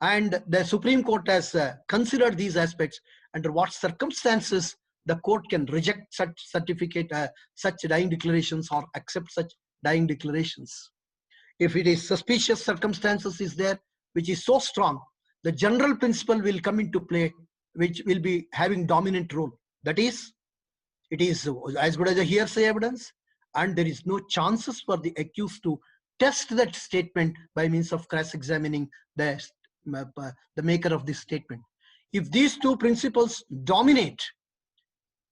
and the Supreme Court has considered these aspects, under what circumstances the court can reject such certificate, such dying declarations, or accept such dying declarations. If it is suspicious circumstances is there, which is so strong, the general principle will come into play, which will be having dominant role. That is, it is as good as a hearsay evidence, and there is no chances for the accused to test that statement by means of cross-examining the maker of this statement. If these two principles dominate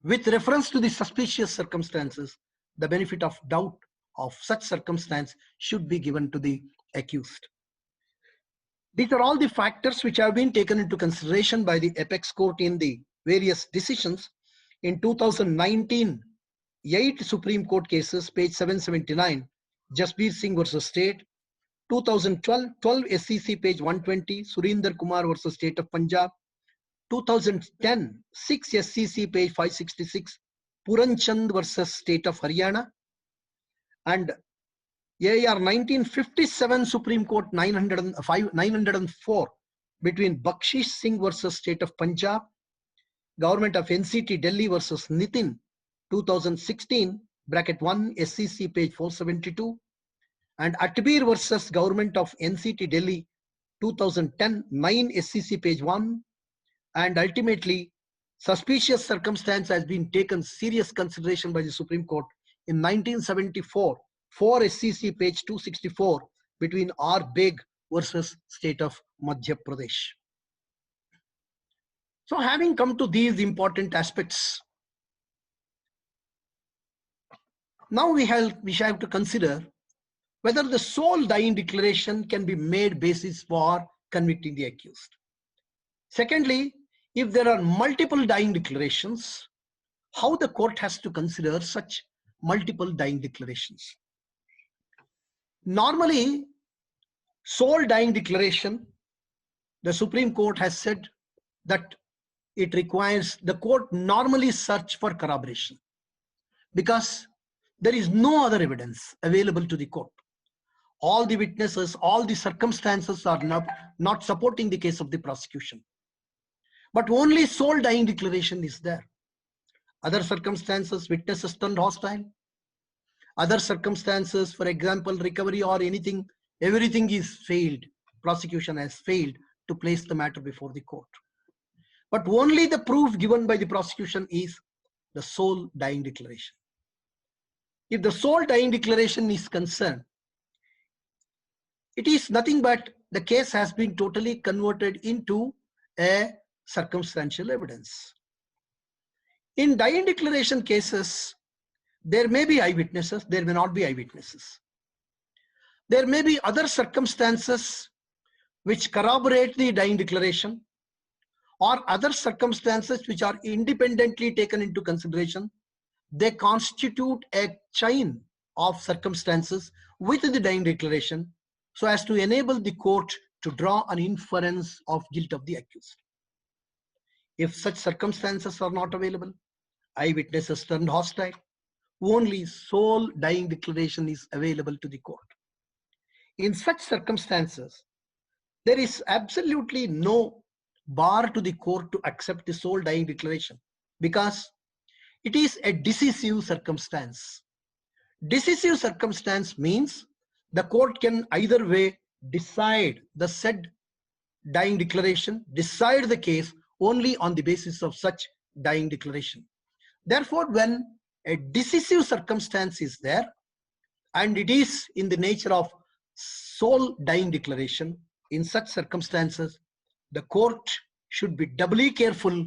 with reference to the suspicious circumstances, the benefit of doubt of such circumstance should be given to the accused. These are all the factors which have been taken into consideration by the apex court in the various decisions. In 2019, 8 Supreme Court cases, page 779, Jasbir Singh versus State. 2012, 12 SCC, page 120, Surinder Kumar versus State of Punjab. 2010, 6 SCC, page 566, Puranchand versus State of Haryana. And AR 1957 Supreme Court 904 between Bakshish Singh versus State of Punjab. Government of NCT Delhi versus Nitin, 2016, bracket 1 SCC, page 472. And Atbir versus Government of NCT Delhi, 2010, 9 SCC, page 1. And ultimately, suspicious circumstance has been taken serious consideration by the Supreme Court in 1974, 4 SCC, page 264, between R. Beg versus State of Madhya Pradesh. So having come to these important aspects, now we shall have to consider whether the sole dying declaration can be made basis for convicting the accused. Secondly, if there are multiple dying declarations, how the court has to consider such multiple dying declarations. Normally, sole dying declaration, the Supreme Court has said that it requires the court normally search for corroboration because there is no other evidence available to the court. All the witnesses, all the circumstances are not supporting the case of the prosecution. But only sole dying declaration is there. Other circumstances, witnesses turned hostile. Other circumstances, for example, recovery or anything, everything is failed. Prosecution has failed to place the matter before the court. But only the proof given by the prosecution is the sole dying declaration. If the sole dying declaration is concerned, it is nothing but the case has been totally converted into a circumstantial evidence. In dying declaration cases, there may be eyewitnesses, there may not be eyewitnesses. There may be other circumstances which corroborate the dying declaration, or other circumstances which are independently taken into consideration. They constitute a chain of circumstances within the dying declaration so as to enable the court to draw an inference of guilt of the accused. If such circumstances are not available, eyewitnesses turned hostile, only sole dying declaration is available to the court. In such circumstances, there is absolutely no bar to the court to accept the sole dying declaration because it is a decisive circumstance. Decisive circumstance means the court can either way decide the said dying declaration, decide the case only on the basis of such dying declaration. Therefore, when a decisive circumstance is there and it is in the nature of sole dying declaration, in such circumstances, the court should be doubly careful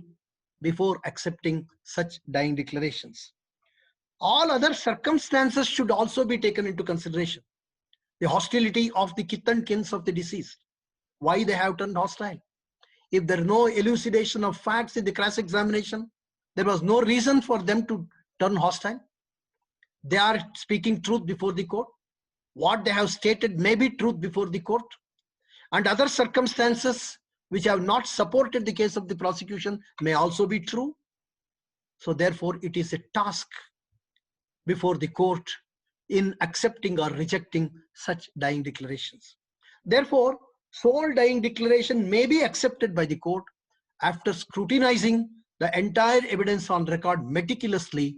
before accepting such dying declarations. All other circumstances should also be taken into consideration. The hostility of the kith and kins of the deceased, why they have turned hostile. If there is no elucidation of facts in the cross-examination, there was no reason for them to turn hostile. They are speaking truth before the court. What they have stated may be truth before the court. And other circumstances which have not supported the case of the prosecution may also be true. So therefore, it is a task before the court in accepting or rejecting such dying declarations. Therefore, sole dying declaration may be accepted by the court after scrutinizing the entire evidence on record meticulously,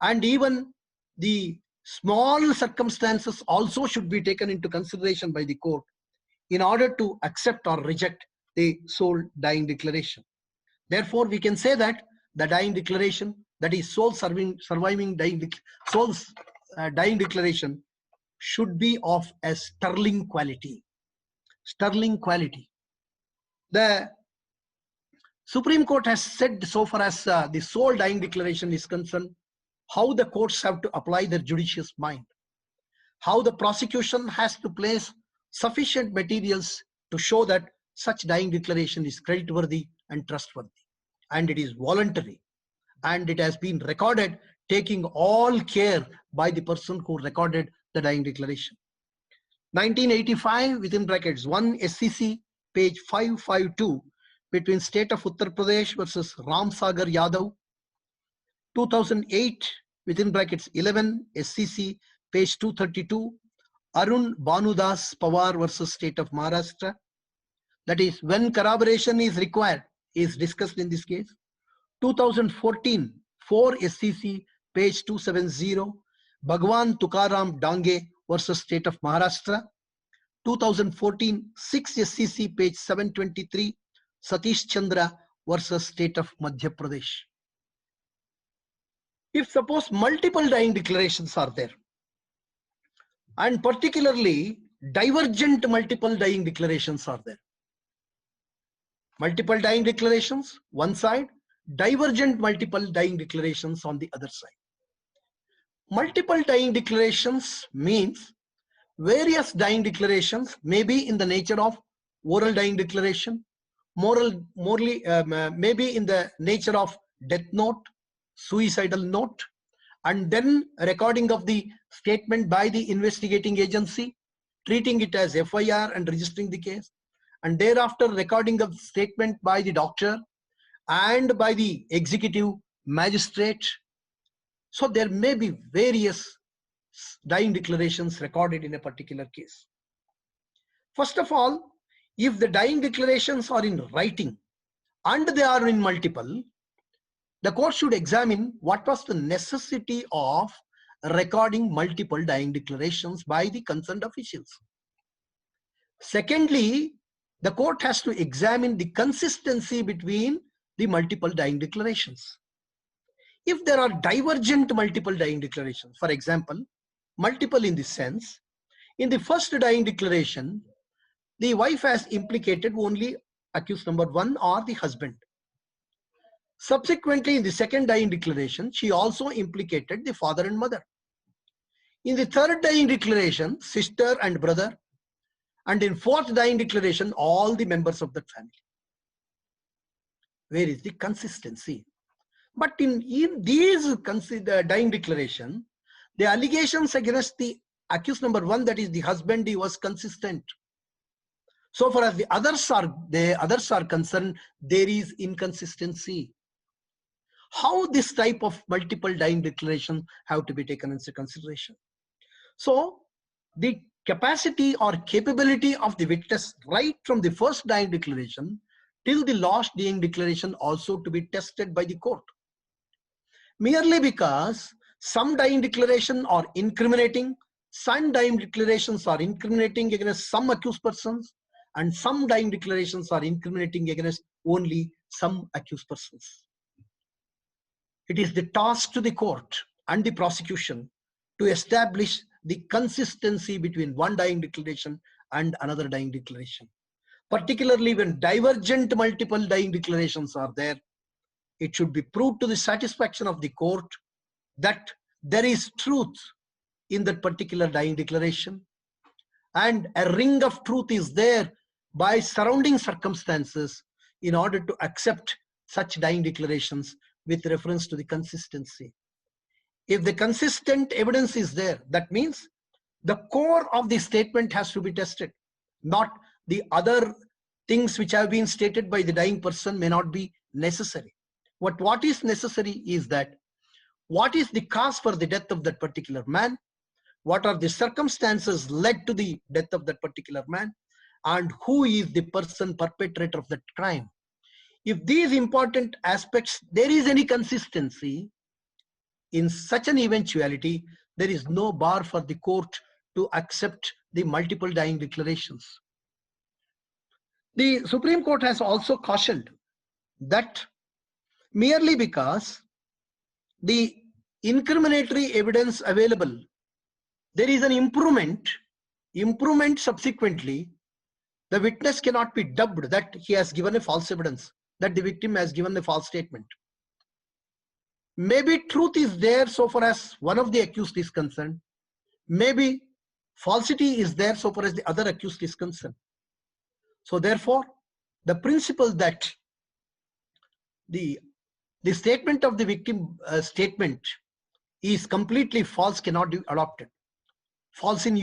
and even the small circumstances also should be taken into consideration by the court in order to accept or reject the sole dying declaration. Therefore, we can say that the dying declaration, that is sole surviving dying declaration, should be of a sterling quality. Sterling quality. The Supreme Court has said, so far as the sole dying declaration is concerned, how the courts have to apply their judicious mind, how the prosecution has to place sufficient materials to show that such dying declaration is creditworthy and trustworthy, and it is voluntary, and it has been recorded taking all care by the person who recorded the dying declaration. 1985, within brackets, 1 SCC, page 552, between State of Uttar Pradesh versus Ram Sagar Yadav. 2008, within brackets, 11 SCC, page 232, Arun Bhanudas Pawar versus State of Maharashtra. That is, when corroboration is required, is discussed in this case. 2014, 4 SCC, page 270, Bhagwan Tukaram Dange versus State of Maharashtra. 2014, 6 SCC, page 723, Satish Chandra versus State of Madhya Pradesh. If suppose multiple dying declarations are there, and particularly divergent multiple dying declarations are there. Multiple dying declarations one side, divergent multiple dying declarations on the other side. Multiple dying declarations means Various dying declarations may be in the nature of oral dying declaration, maybe in the nature of death note, suicidal note, and then recording of the statement by the investigating agency, treating it as FIR and registering the case, and thereafter recording of statement by the doctor and by the executive magistrate. So there may be various dying declarations recorded in a particular case. First of all, if the dying declarations are in writing and they are in multiple, the court should examine what was the necessity of recording multiple dying declarations by the concerned officials. Secondly, the court has to examine the consistency between the multiple dying declarations. If there are divergent multiple dying declarations, for example, multiple in this sense, in the first dying declaration, the wife has implicated only accused number 1 or the husband. Subsequently, in the second dying declaration, she also implicated the father and mother. In the third dying declaration, sister and brother. And in fourth dying declaration, all the members of that family. Where is the consistency? But in these dying declaration, the allegations against the accused number 1, that is the husband, he was consistent. So far as the others are concerned, there is inconsistency. How this type of multiple dying declaration have to be taken into consideration? So the capacity or capability of the witness right from the first dying declaration till the last dying declaration also to be tested by the court. Merely because some dying declaration are incriminating, some dying declarations are incriminating against some accused persons, and some dying declarations are incriminating against only some accused persons. It is the task to the court and the prosecution to establish the consistency between one dying declaration and another dying declaration. Particularly when divergent multiple dying declarations are there, it should be proved to the satisfaction of the court that there is truth in that particular dying declaration, and a ring of truth is there by surrounding circumstances in order to accept such dying declarations with reference to the consistency. If the consistent evidence is there, that means the core of the statement has to be tested, not the other things which have been stated by the dying person may not be necessary. What is necessary is that what is the cause for the death of that particular man, what are the circumstances led to the death of that particular man, and who is the person perpetrator of that crime. If these important aspects, there is any consistency in such an eventuality, there is no bar for the court to accept the multiple dying declarations. The Supreme Court has also cautioned that merely because the incriminatory evidence available, there is an improvement subsequently, the witness cannot be dubbed that he has given a false evidence, that the victim has given a false statement. Maybe truth is there so far as one of the accused is concerned. Maybe falsity is there so far as the other accused is concerned. So therefore, the principle that the statement of the victim statement is completely false cannot be adopted. False in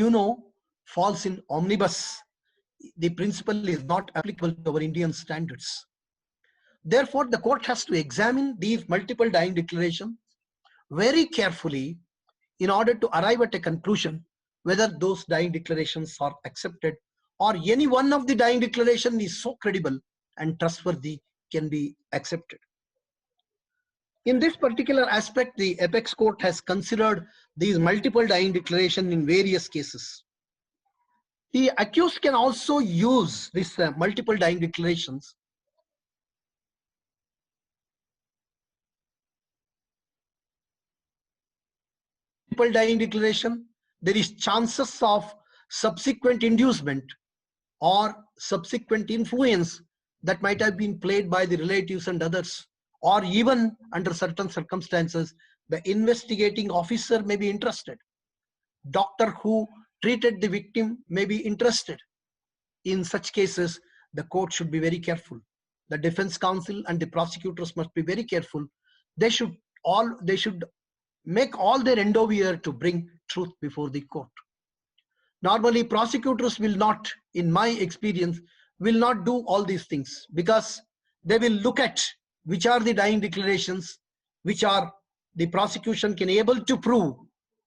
false in omnibus. The principle is not applicable to our Indian standards. Therefore, the court has to examine these multiple dying declarations very carefully in order to arrive at a conclusion whether those dying declarations are accepted or any one of the dying declaration is so credible and trustworthy can be accepted. In this particular aspect, the apex court has considered these multiple dying declarations in various cases. The accused can also use these multiple dying declarations dying declaration. There is chances of subsequent inducement or subsequent influence that might have been played by the relatives and others, or even under certain circumstances, the investigating officer may be interested. Doctor who treated the victim may be interested. In such cases, the court should be very careful. The defense counsel and the prosecutors must be very careful. They should make all their endeavor to bring truth before the court. Normally, prosecutors will not, in my experience, will not do all these things, because they will look at which are the dying declarations, which are the prosecution can able to prove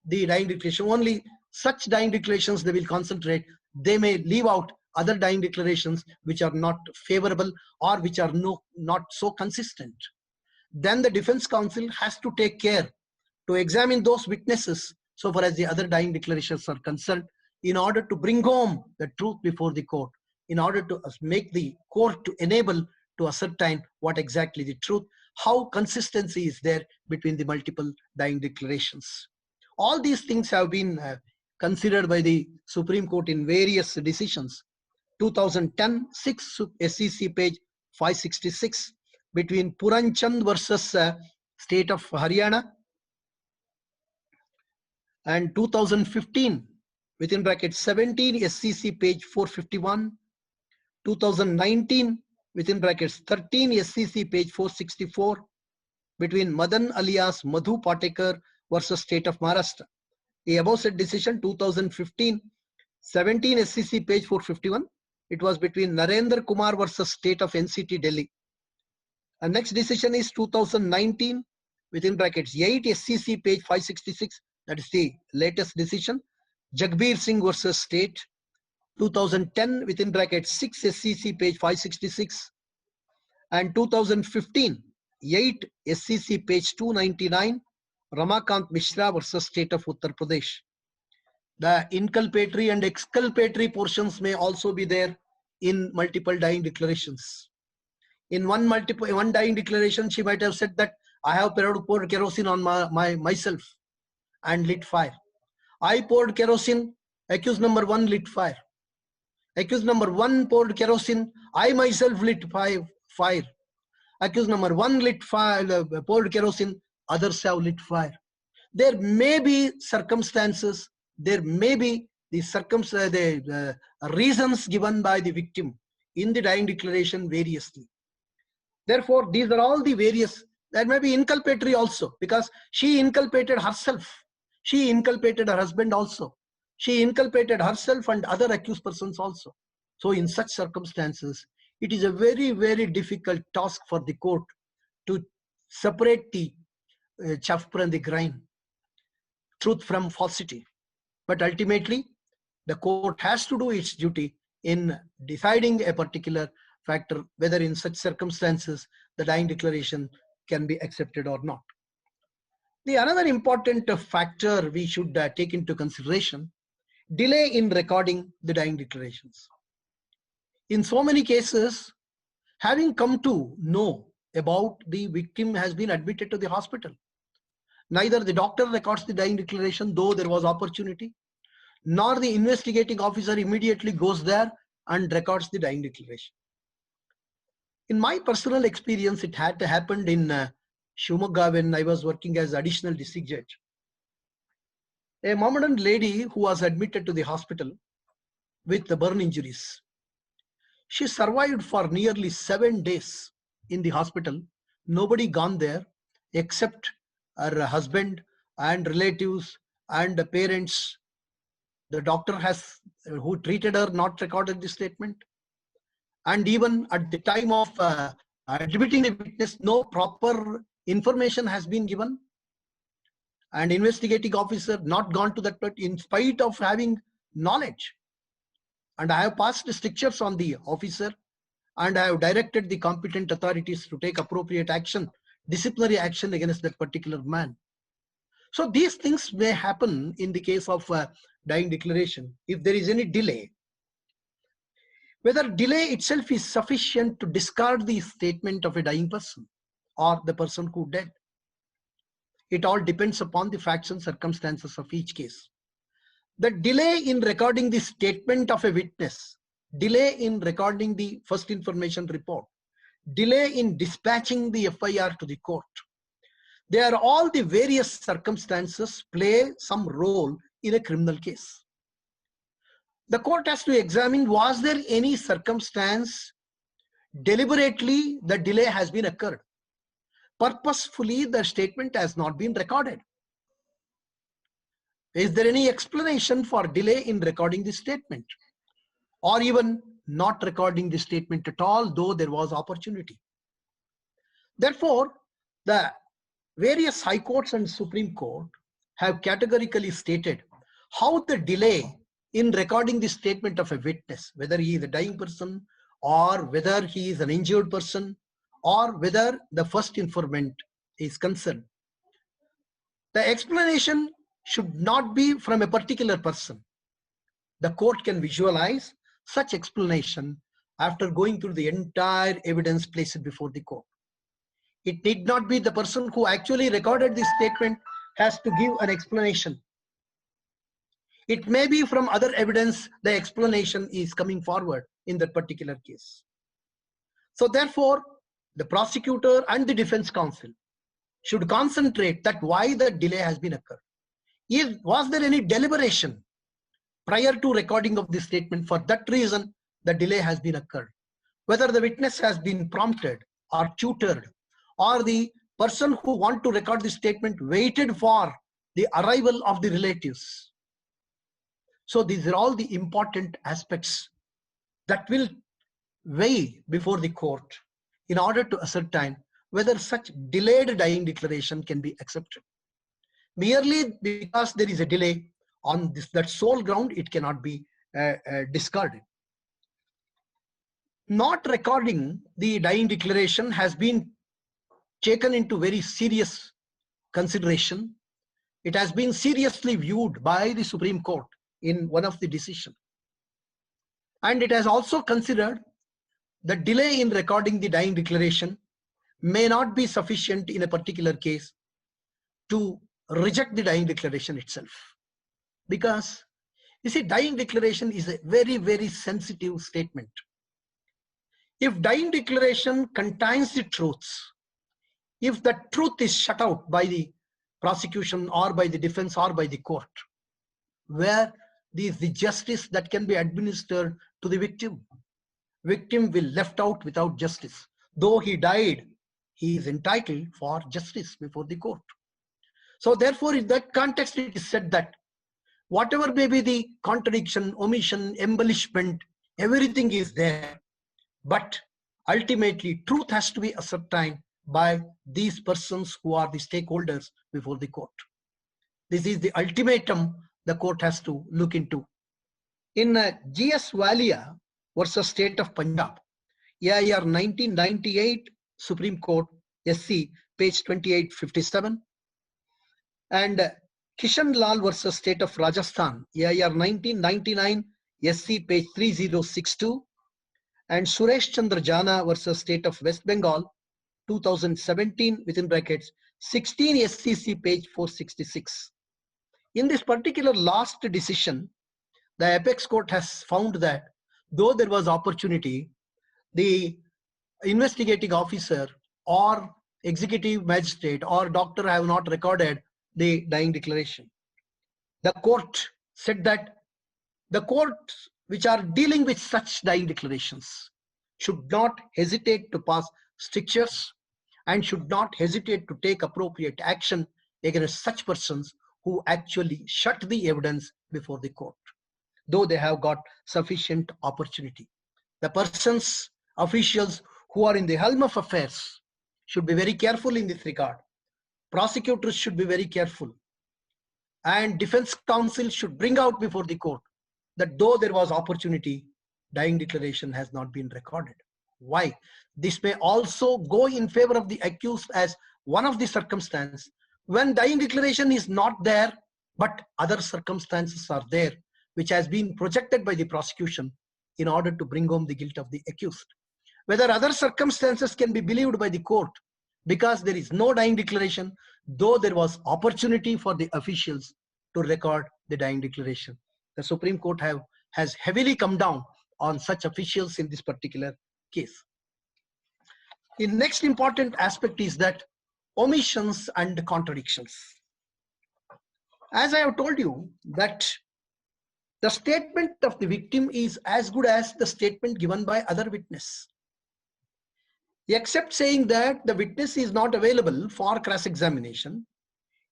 the dying declaration. Only such dying declarations they will concentrate. They may leave out other dying declarations which are not favorable or which are not so consistent. Then the defense counsel has to take care to examine those witnesses so far as the other dying declarations are concerned, in order to bring home the truth before the court, in order to make the court to enable to ascertain what exactly the truth, how consistency is there between the multiple dying declarations. All these things have been considered by the Supreme Court in various decisions. 2010, 6 SEC page 566, between Puranchand versus State of Haryana, and 2015 within bracket 17 SCC page 451, 2019 within brackets 13 SCC page 464, between Madan alias Madhu Patekar versus State of Maharashtra. The above said decision 2015 17 SCC page 451. It was between Narendra Kumar versus State of NCT Delhi. And next decision is 2019 within brackets 8 SCC page 566. That is the latest decision. Jagbir Singh versus State. 2010 within brackets 6 SCC page 566. And 2015 8 SCC page 299. Ramakant Mishra versus State of Uttar Pradesh. The inculpatory and exculpatory portions may also be there in multiple dying declarations. In one dying declaration, she might have said that I have poured kerosene on myself and lit fire. I poured kerosene, accused number 1 lit fire. Accused number 1 poured kerosene, I myself lit fire. Accused number 1 lit fire, poured kerosene, others have lit fire. There may be circumstances, there may be the reasons given by the victim in the dying declaration variously. Therefore, these are all the various, that may be inculpatory also, because she inculpated herself. She inculpated her husband also. She inculpated herself and other accused persons also. So in such circumstances, it is a very, very difficult task for the court to separate the chaff from the grain, truth from falsity. But ultimately, the court has to do its duty in deciding a particular factor, whether in such circumstances the dying declaration can be accepted or not. The another important factor we should take into consideration, delay in recording the dying declarations. In so many cases, having come to know about the victim has been admitted to the hospital, neither the doctor records the dying declaration, though there was opportunity, nor the investigating officer immediately goes there and records the dying declaration. In my personal experience, it had happened in Shivamogga when I was working as additional district judge. A Mohammedan lady who was admitted to the hospital with the burn injuries. She survived for nearly 7 days in the hospital. Nobody gone there except her husband and relatives and the parents. The doctor who treated her not recorded the statement. And even at the time of admitting the witness, no proper information has been given. And investigating officer not gone to that, but in spite of having knowledge. And I have passed strictures on the officer, and I have directed the competent authorities to take appropriate action, disciplinary action against that particular man. So these things may happen in the case of dying declaration. If there is any delay, whether delay itself is sufficient to discard the statement of a dying person or the person who died, it all depends upon the facts and circumstances of each case. The delay in recording the statement of a witness, delay in recording the first information report, delay in dispatching the FIR to the court, they are all the various circumstances play some role in a criminal case. The court has to examine, was there any circumstance deliberately the delay has been occurred? Purposefully the statement has not been recorded. Is there any explanation for delay in recording the statement, or even not recording the statement at all, though there was opportunity? Therefore, the various high courts and Supreme Court have categorically stated how the delay in recording the statement of a witness, whether he is a dying person or whether he is an injured person or whether the first informant is concerned. The explanation should not be from a particular person. The court can visualize such explanation after going through the entire evidence placed before the court. It need not be the person who actually recorded this statement has to give an explanation. It may be from other evidence the explanation is coming forward in that particular case. So therefore, the prosecutor and the defense counsel should concentrate that why the delay has been occurred. Was there any deliberation prior to recording of the statement? For that reason, the delay has been occurred. Whether the witness has been prompted or tutored, or the person who want to record the statement waited for the arrival of the relatives. So these are all the important aspects that will weigh before the court in order to ascertain whether such delayed dying declaration can be accepted. Merely because there is a delay on that sole ground, it cannot be discarded. Not recording the dying declaration has been taken into very serious consideration. It has been seriously viewed by the Supreme Court in one of the decisions. And it has also considered the delay in recording the dying declaration may not be sufficient in a particular case to reject the dying declaration itself. Because, you see, dying declaration is a very, very sensitive statement. If dying declaration contains the truths, if the truth is shut out by the prosecution or by the defense or by the court, where is the justice that can be administered to the victim? Victim will left out without justice. Though he died, he is entitled for justice before the court. So therefore, in that context, it is said that whatever may be the contradiction, omission, embellishment, everything is there. But ultimately, truth has to be ascertained by these persons who are the stakeholders before the court. This is the ultimatum the court has to look into. In G.S. Walia versus State of Punjab, AIR 1998, Supreme Court, SC, page 2857, and Kishan Lal versus State of Rajasthan, AIR 1999, SC, page 3062, and Suresh Chandra Jana versus State of West Bengal, 2017, within brackets, 16 SCC, page 466. In this particular last decision, the apex court has found that though there was opportunity, the investigating officer or executive magistrate or doctor have not recorded the dying declaration. The court said that the courts which are dealing with such dying declarations should not hesitate to pass strictures and should not hesitate to take appropriate action against such persons who actually shut the evidence before the court, though they have got sufficient opportunity. The persons, officials who are in the helm of affairs should be very careful in this regard. Prosecutors should be very careful. And defense counsel should bring out before the court that though there was opportunity, dying declaration has not been recorded. Why? This may also go in favor of the accused as one of the circumstances when dying declaration is not there, but other circumstances are there, which has been projected by the prosecution in order to bring home the guilt of the accused. Whether other circumstances can be believed by the court because there is no dying declaration, though there was opportunity for the officials to record the dying declaration. The Supreme Court has heavily come down on such officials in this particular case. The next important aspect is that omissions and contradictions. As I have told you that The statement of the victim is as good as the statement given by other witness. Except saying that the witness is not available for cross-examination,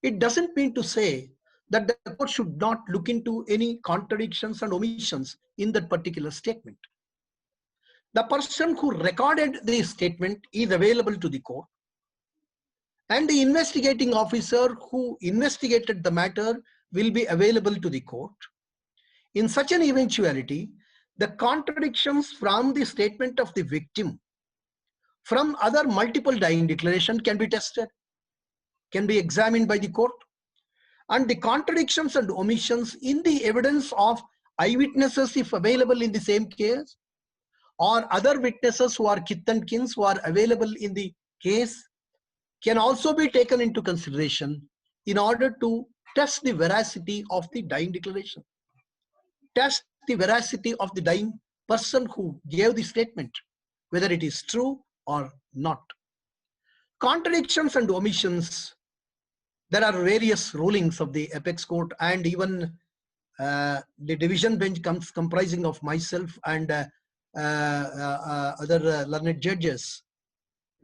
it doesn't mean to say that the court should not look into any contradictions and omissions in that particular statement. The person who recorded the statement is available to the court, and the investigating officer who investigated the matter will be available to the court. In such an eventuality, the contradictions from the statement of the victim from other multiple dying declaration can be tested, can be examined by the court, and the contradictions and omissions in the evidence of eyewitnesses, if available in the same case, or other witnesses who are kith and kins who are available in the case, can also be taken into consideration in order to test the veracity of the dying declaration, test the veracity of the dying person who gave the statement, whether it is true or not. Contradictions and omissions, there are various rulings of the apex court, and even the division bench comprising of myself and other learned judges.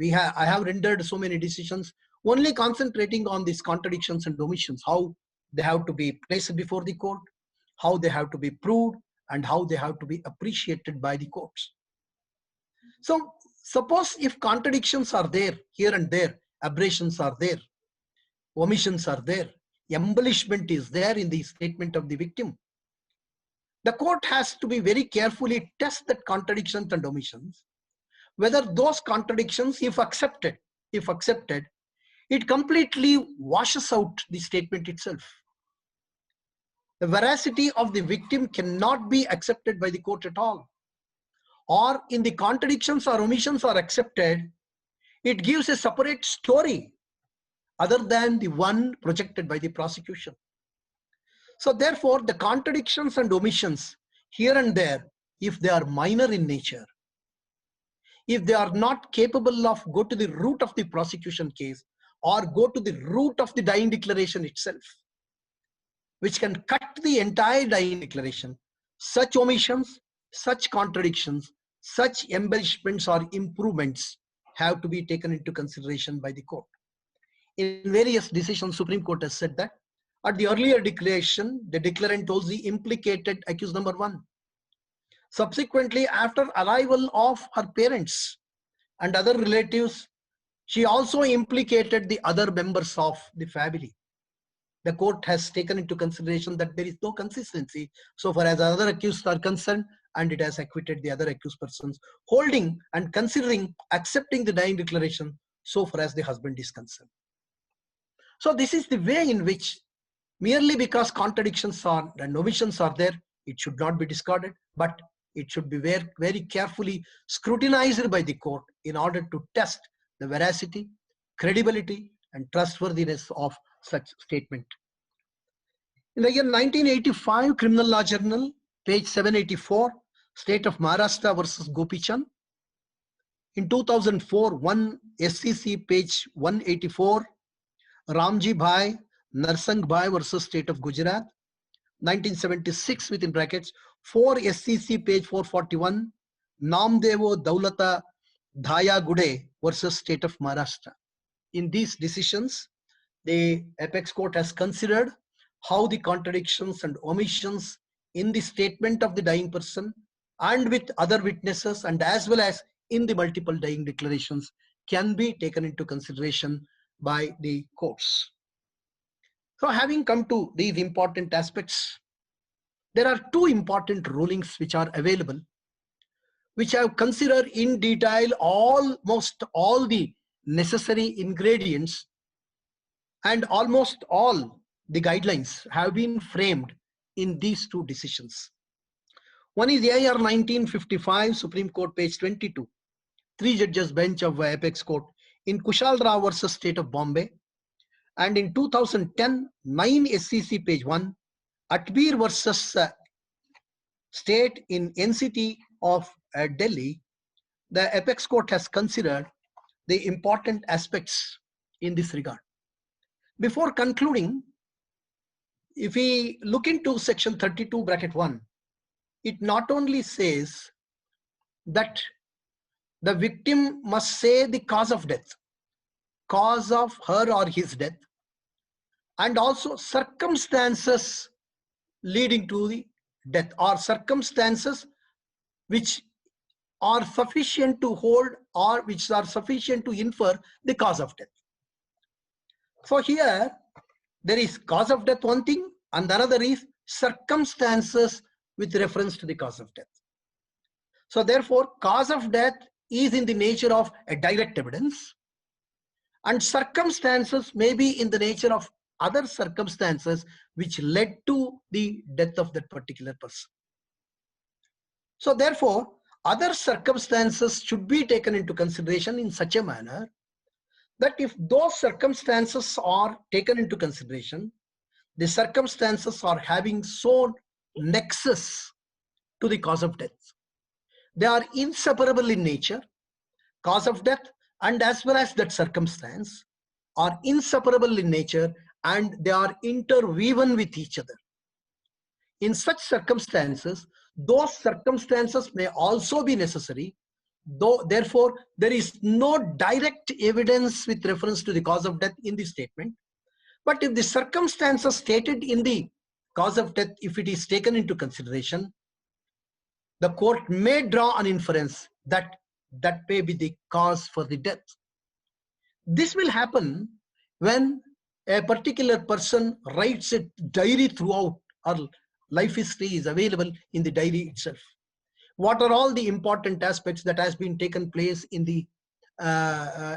I have rendered so many decisions only concentrating on these contradictions and omissions, how they have to be placed before the court, how they have to be proved, and how they have to be appreciated by the courts. So suppose if contradictions are there here and there, aberrations are there, omissions are there, embellishment is there in the statement of the victim, the court has to be very carefully test that contradictions and omissions, whether those contradictions, if accepted, it completely washes out the statement itself. The veracity of the victim cannot be accepted by the court at all. Or in the contradictions or omissions are accepted, it gives a separate story other than the one projected by the prosecution. So therefore, the contradictions and omissions here and there, if they are minor in nature, if they are not capable of go to the root of the prosecution case or go to the root of the dying declaration itself, which can cut the entire dying declaration, such omissions, such contradictions, such embellishments or improvements have to be taken into consideration by the court. In various decisions, Supreme Court has said that at the earlier declaration, the declarant was the implicated accused number one. Subsequently, after arrival of her parents and other relatives, she also implicated the other members of the family. The court has taken into consideration that there is no consistency so far as other accused are concerned, and it has acquitted the other accused persons, holding and considering accepting the dying declaration so far as the husband is concerned. So this is the way in which, merely because contradictions are and omissions are there, it should not be discarded, but it should be very, very carefully scrutinized by the court in order to test the veracity, credibility, and trustworthiness of such statement. In the year 1985, Criminal Law Journal, page 784, State of Maharashtra versus Gopichand. In 2004, 1 SCC, page 184, Ramji Bhai, Narsang Bhai versus State of Gujarat. 1976, within brackets, 4 SCC, page 441, Namdevo Daulata Dhaya Gude versus State of Maharashtra. In these decisions, the apex court has considered how the contradictions and omissions in the statement of the dying person and with other witnesses and as well as in the multiple dying declarations can be taken into consideration by the courts. So having come to these important aspects, there are two important rulings which are available, which have considered in detail almost all the necessary ingredients, and almost all the guidelines have been framed in these two decisions. One is AIR 1955, Supreme Court, page 22, 3 judges bench of apex court in Kushal Rao versus State of Bombay. And in 2010, 9 SCC, page 1, Atbir versus State in NCT of Delhi. The apex court has considered the important aspects in this regard. Before concluding, if we look into section 32 bracket 1, it not only says that the victim must say the cause of death, cause of her or his death, and also circumstances leading to the death, or circumstances which are sufficient to hold or which are sufficient to infer the cause of death. So here there is cause of death one thing, and another is circumstances with reference to the cause of death. So therefore cause of death is in the nature of a direct evidence, and circumstances may be in the nature of other circumstances which led to the death of that particular person. So therefore other circumstances should be taken into consideration in such a manner that if those circumstances are taken into consideration, the circumstances are having so nexus to the cause of death. They are inseparable in nature. Cause of death and as well as that circumstance are inseparable in nature, and they are interwoven with each other. In such circumstances, those circumstances may also be necessary, though therefore there is no direct evidence with reference to the cause of death in the statement. But if the circumstances stated in the cause of death, if it is taken into consideration, the court may draw an inference that that may be the cause for the death. This will happen when a particular person writes a diary throughout, or life history is available in the diary itself. What are all the important aspects that has been taken place in the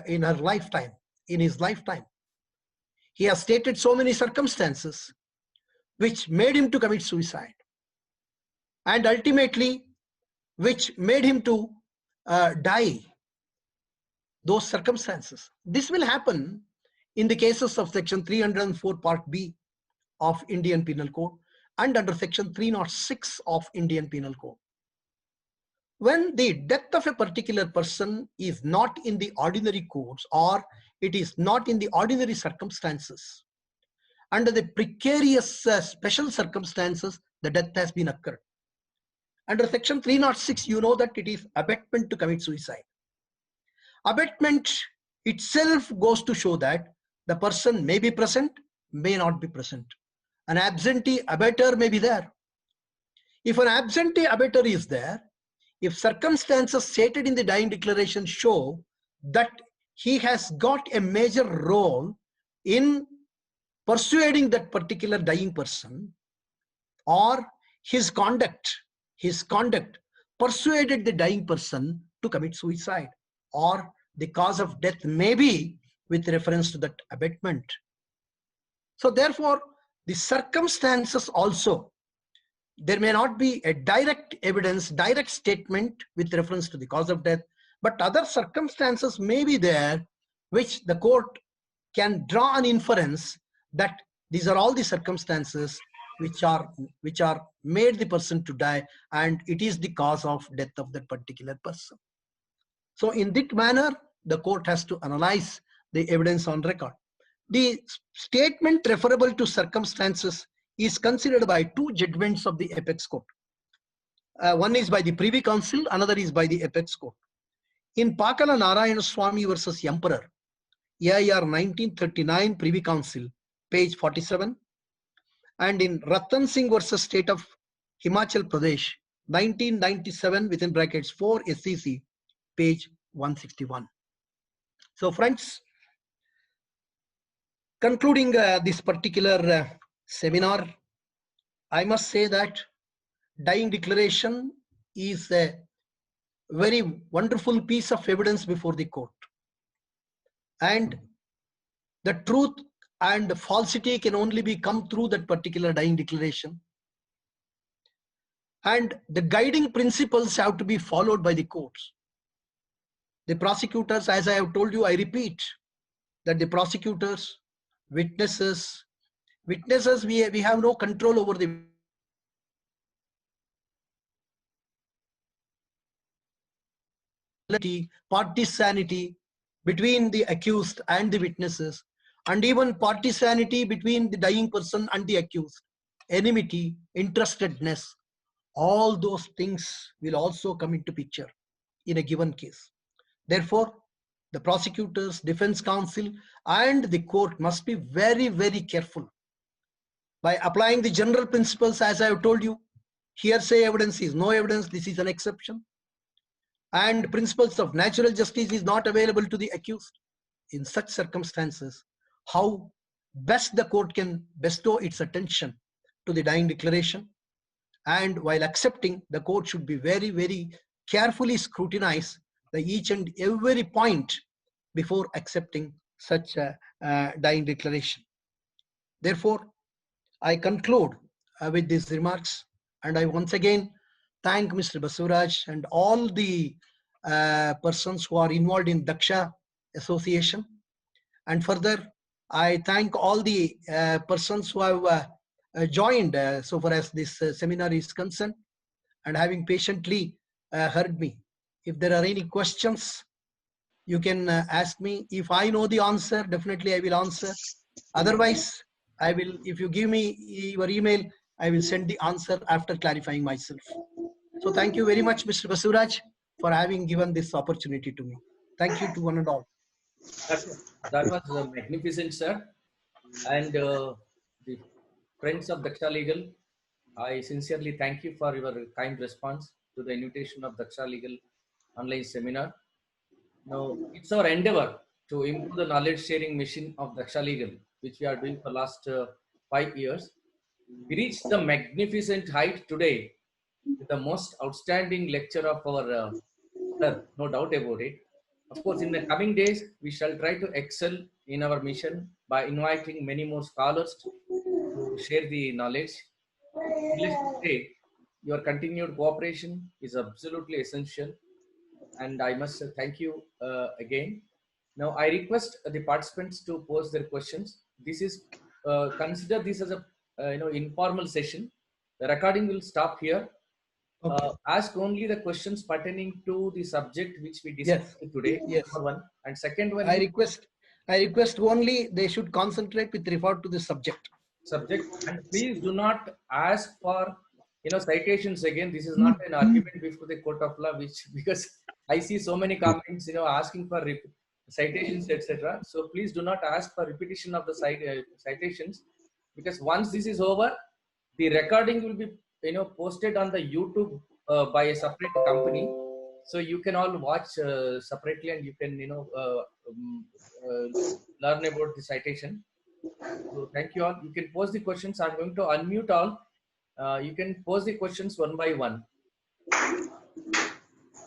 in her lifetime, in his lifetime? He has stated so many circumstances which made him to commit suicide, and ultimately which made him to die. Those circumstances. This will happen in the cases of section 304 part B of Indian Penal Code and under section 306 of Indian Penal Code. When the death of a particular person is not in the ordinary course, or it is not in the ordinary circumstances, under the precarious special circumstances, the death has been occurred. Under section 306, you know that it is abetment to commit suicide. Abetment itself goes to show that the person may be present, may not be present. An absentee abettor may be there. If an absentee abettor is there, if circumstances stated in the dying declaration show that he has got a major role in persuading that particular dying person, or his conduct persuaded the dying person to commit suicide, or the cause of death may be with reference to that abetment. So therefore, the circumstances also, there may not be a direct evidence, direct statement with reference to the cause of death, but other circumstances may be there which the court can draw an inference that these are all the circumstances which are made the person to die, and it is the cause of death of that particular person. So in that manner, the court has to analyze the evidence on record. The statement referable to circumstances is considered by two judgments of the Apex Court. One is by the Privy Council, another is by the Apex Court. In Pakala Narayana Swamy versus Emperor, AIR 1939, Privy Council, page 47. And in Ratan Singh versus State of Himachal Pradesh, 1997, within brackets 4 SCC, page 161. So friends, concluding this particular seminar, I must say that dying declaration is a very wonderful piece of evidence before the court. And the truth and the falsity can only be come through that particular dying declaration. And the guiding principles have to be followed by the courts. The prosecutors, as I have told you, I repeat, that the prosecutors, witnesses, we have no control over the partisanity between the accused and the witnesses, and even partisanity between the dying person and the accused. enmity, interestedness, all those things will also come into picture in a given case. Therefore, the prosecutors, defense counsel, and the court must be very, very careful by applying the general principles. As I have told you, hearsay evidence is no evidence, this is an exception, and principles of natural justice is not available to the accused. In such circumstances, how best the court can bestow its attention to the dying declaration, and while accepting, the court should be very, very carefully scrutinize the each and every point before accepting such a dying declaration. Therefore, I conclude with these remarks, and I once again thank Mr. Basuraj and all the persons who are involved in Daksha Association. And further, I thank all the persons who have joined so far as this seminar is concerned, and having patiently heard me. If there are any questions, you can ask me. If I know the answer, definitely I will answer. Otherwise, I will, if you give me your email, I will send the answer after clarifying myself. So thank you very much, Mr. Basuraj, for having given this opportunity to me. Thank you to one and all. That was magnificent, sir. And the friends of Daksha Legal, I sincerely thank you for your kind response to the invitation of Daksha Legal online seminar. Now, it's our endeavor to improve the knowledge sharing mission of Daksha Legal, which we are doing for the last 5 years. We reached the magnificent height today with the most outstanding lecture of our sir, no doubt about it. Of course, in the coming days, we shall try to excel in our mission by inviting many more scholars to share the knowledge. Needless to say, your continued cooperation is absolutely essential, and I must thank you again. Now, I request the participants to pose their questions. This is consider this as a informal session. The recording will stop here. Okay. Ask only the questions pertaining to the subject which we discussed today. Yes. One. And second one, I request only they should concentrate with regard to the subject. And please do not ask for citations again. This is not an argument before the court of law, because I see so many comments asking for citations, etc. So please do not ask for repetition of the citations, because once this is over, the recording will be posted on the YouTube by a separate company, so you can all watch separately, and you can learn about the citation. So thank you all. You can pose the questions. I'm going to unmute all. You can pose the questions one by one.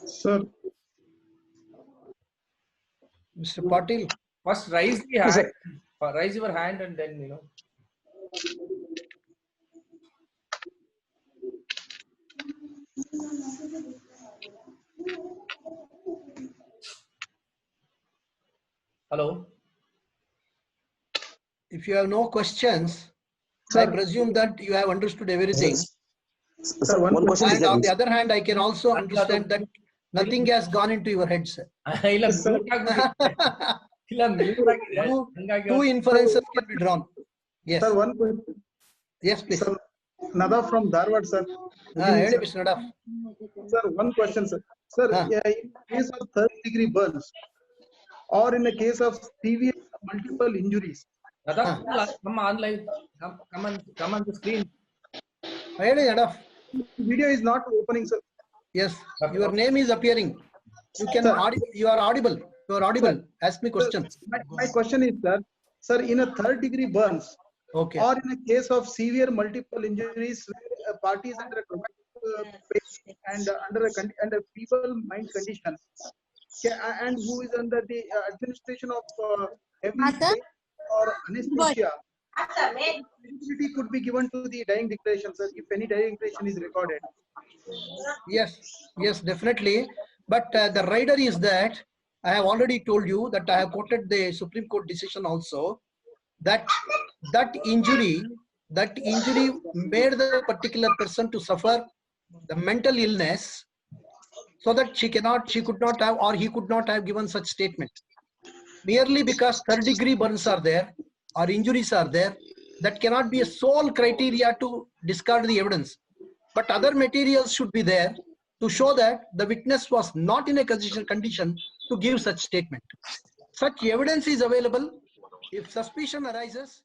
Sir, Mr. Patil, first raise the hand. Raise your hand, and then Hello. If you have no questions, sir, I presume that you have understood everything. Sir, one question and on the other hand, I can also understand that nothing has gone into your head, sir. Two inferences can be drawn. Yes. Sir, one question. Yes, please. Sir, Nadav from Dharwad, sir. Sir, one question, sir. Sir, in case of third-degree burns, or in the case of severe multiple injuries. Nadav, come online. Come on the screen. Video is not opening, sir. Yes, your name is appearing. You can you are audible. You are audible. Sir, ask me questions. My question is, sir, in a third-degree burns, okay, or in a case of severe multiple injuries, where a party is under a traumatic pain and under feeble mind condition, and who is under the administration of heavy pain or anesthesia, possibility could be given to the dying declaration, sir, if any dying declaration is recorded. Yes, definitely. But the rider is that I have already told you that I have quoted the Supreme Court decision also, that injury made the particular person to suffer the mental illness, so that she could not have, or he could not have given such statement. Merely because third-degree burns are there or injuries are there, That cannot be a sole criteria to discard the evidence. But other materials should be there to show that the witness was not in a condition to give such statement. Such evidence is available. If suspicion arises,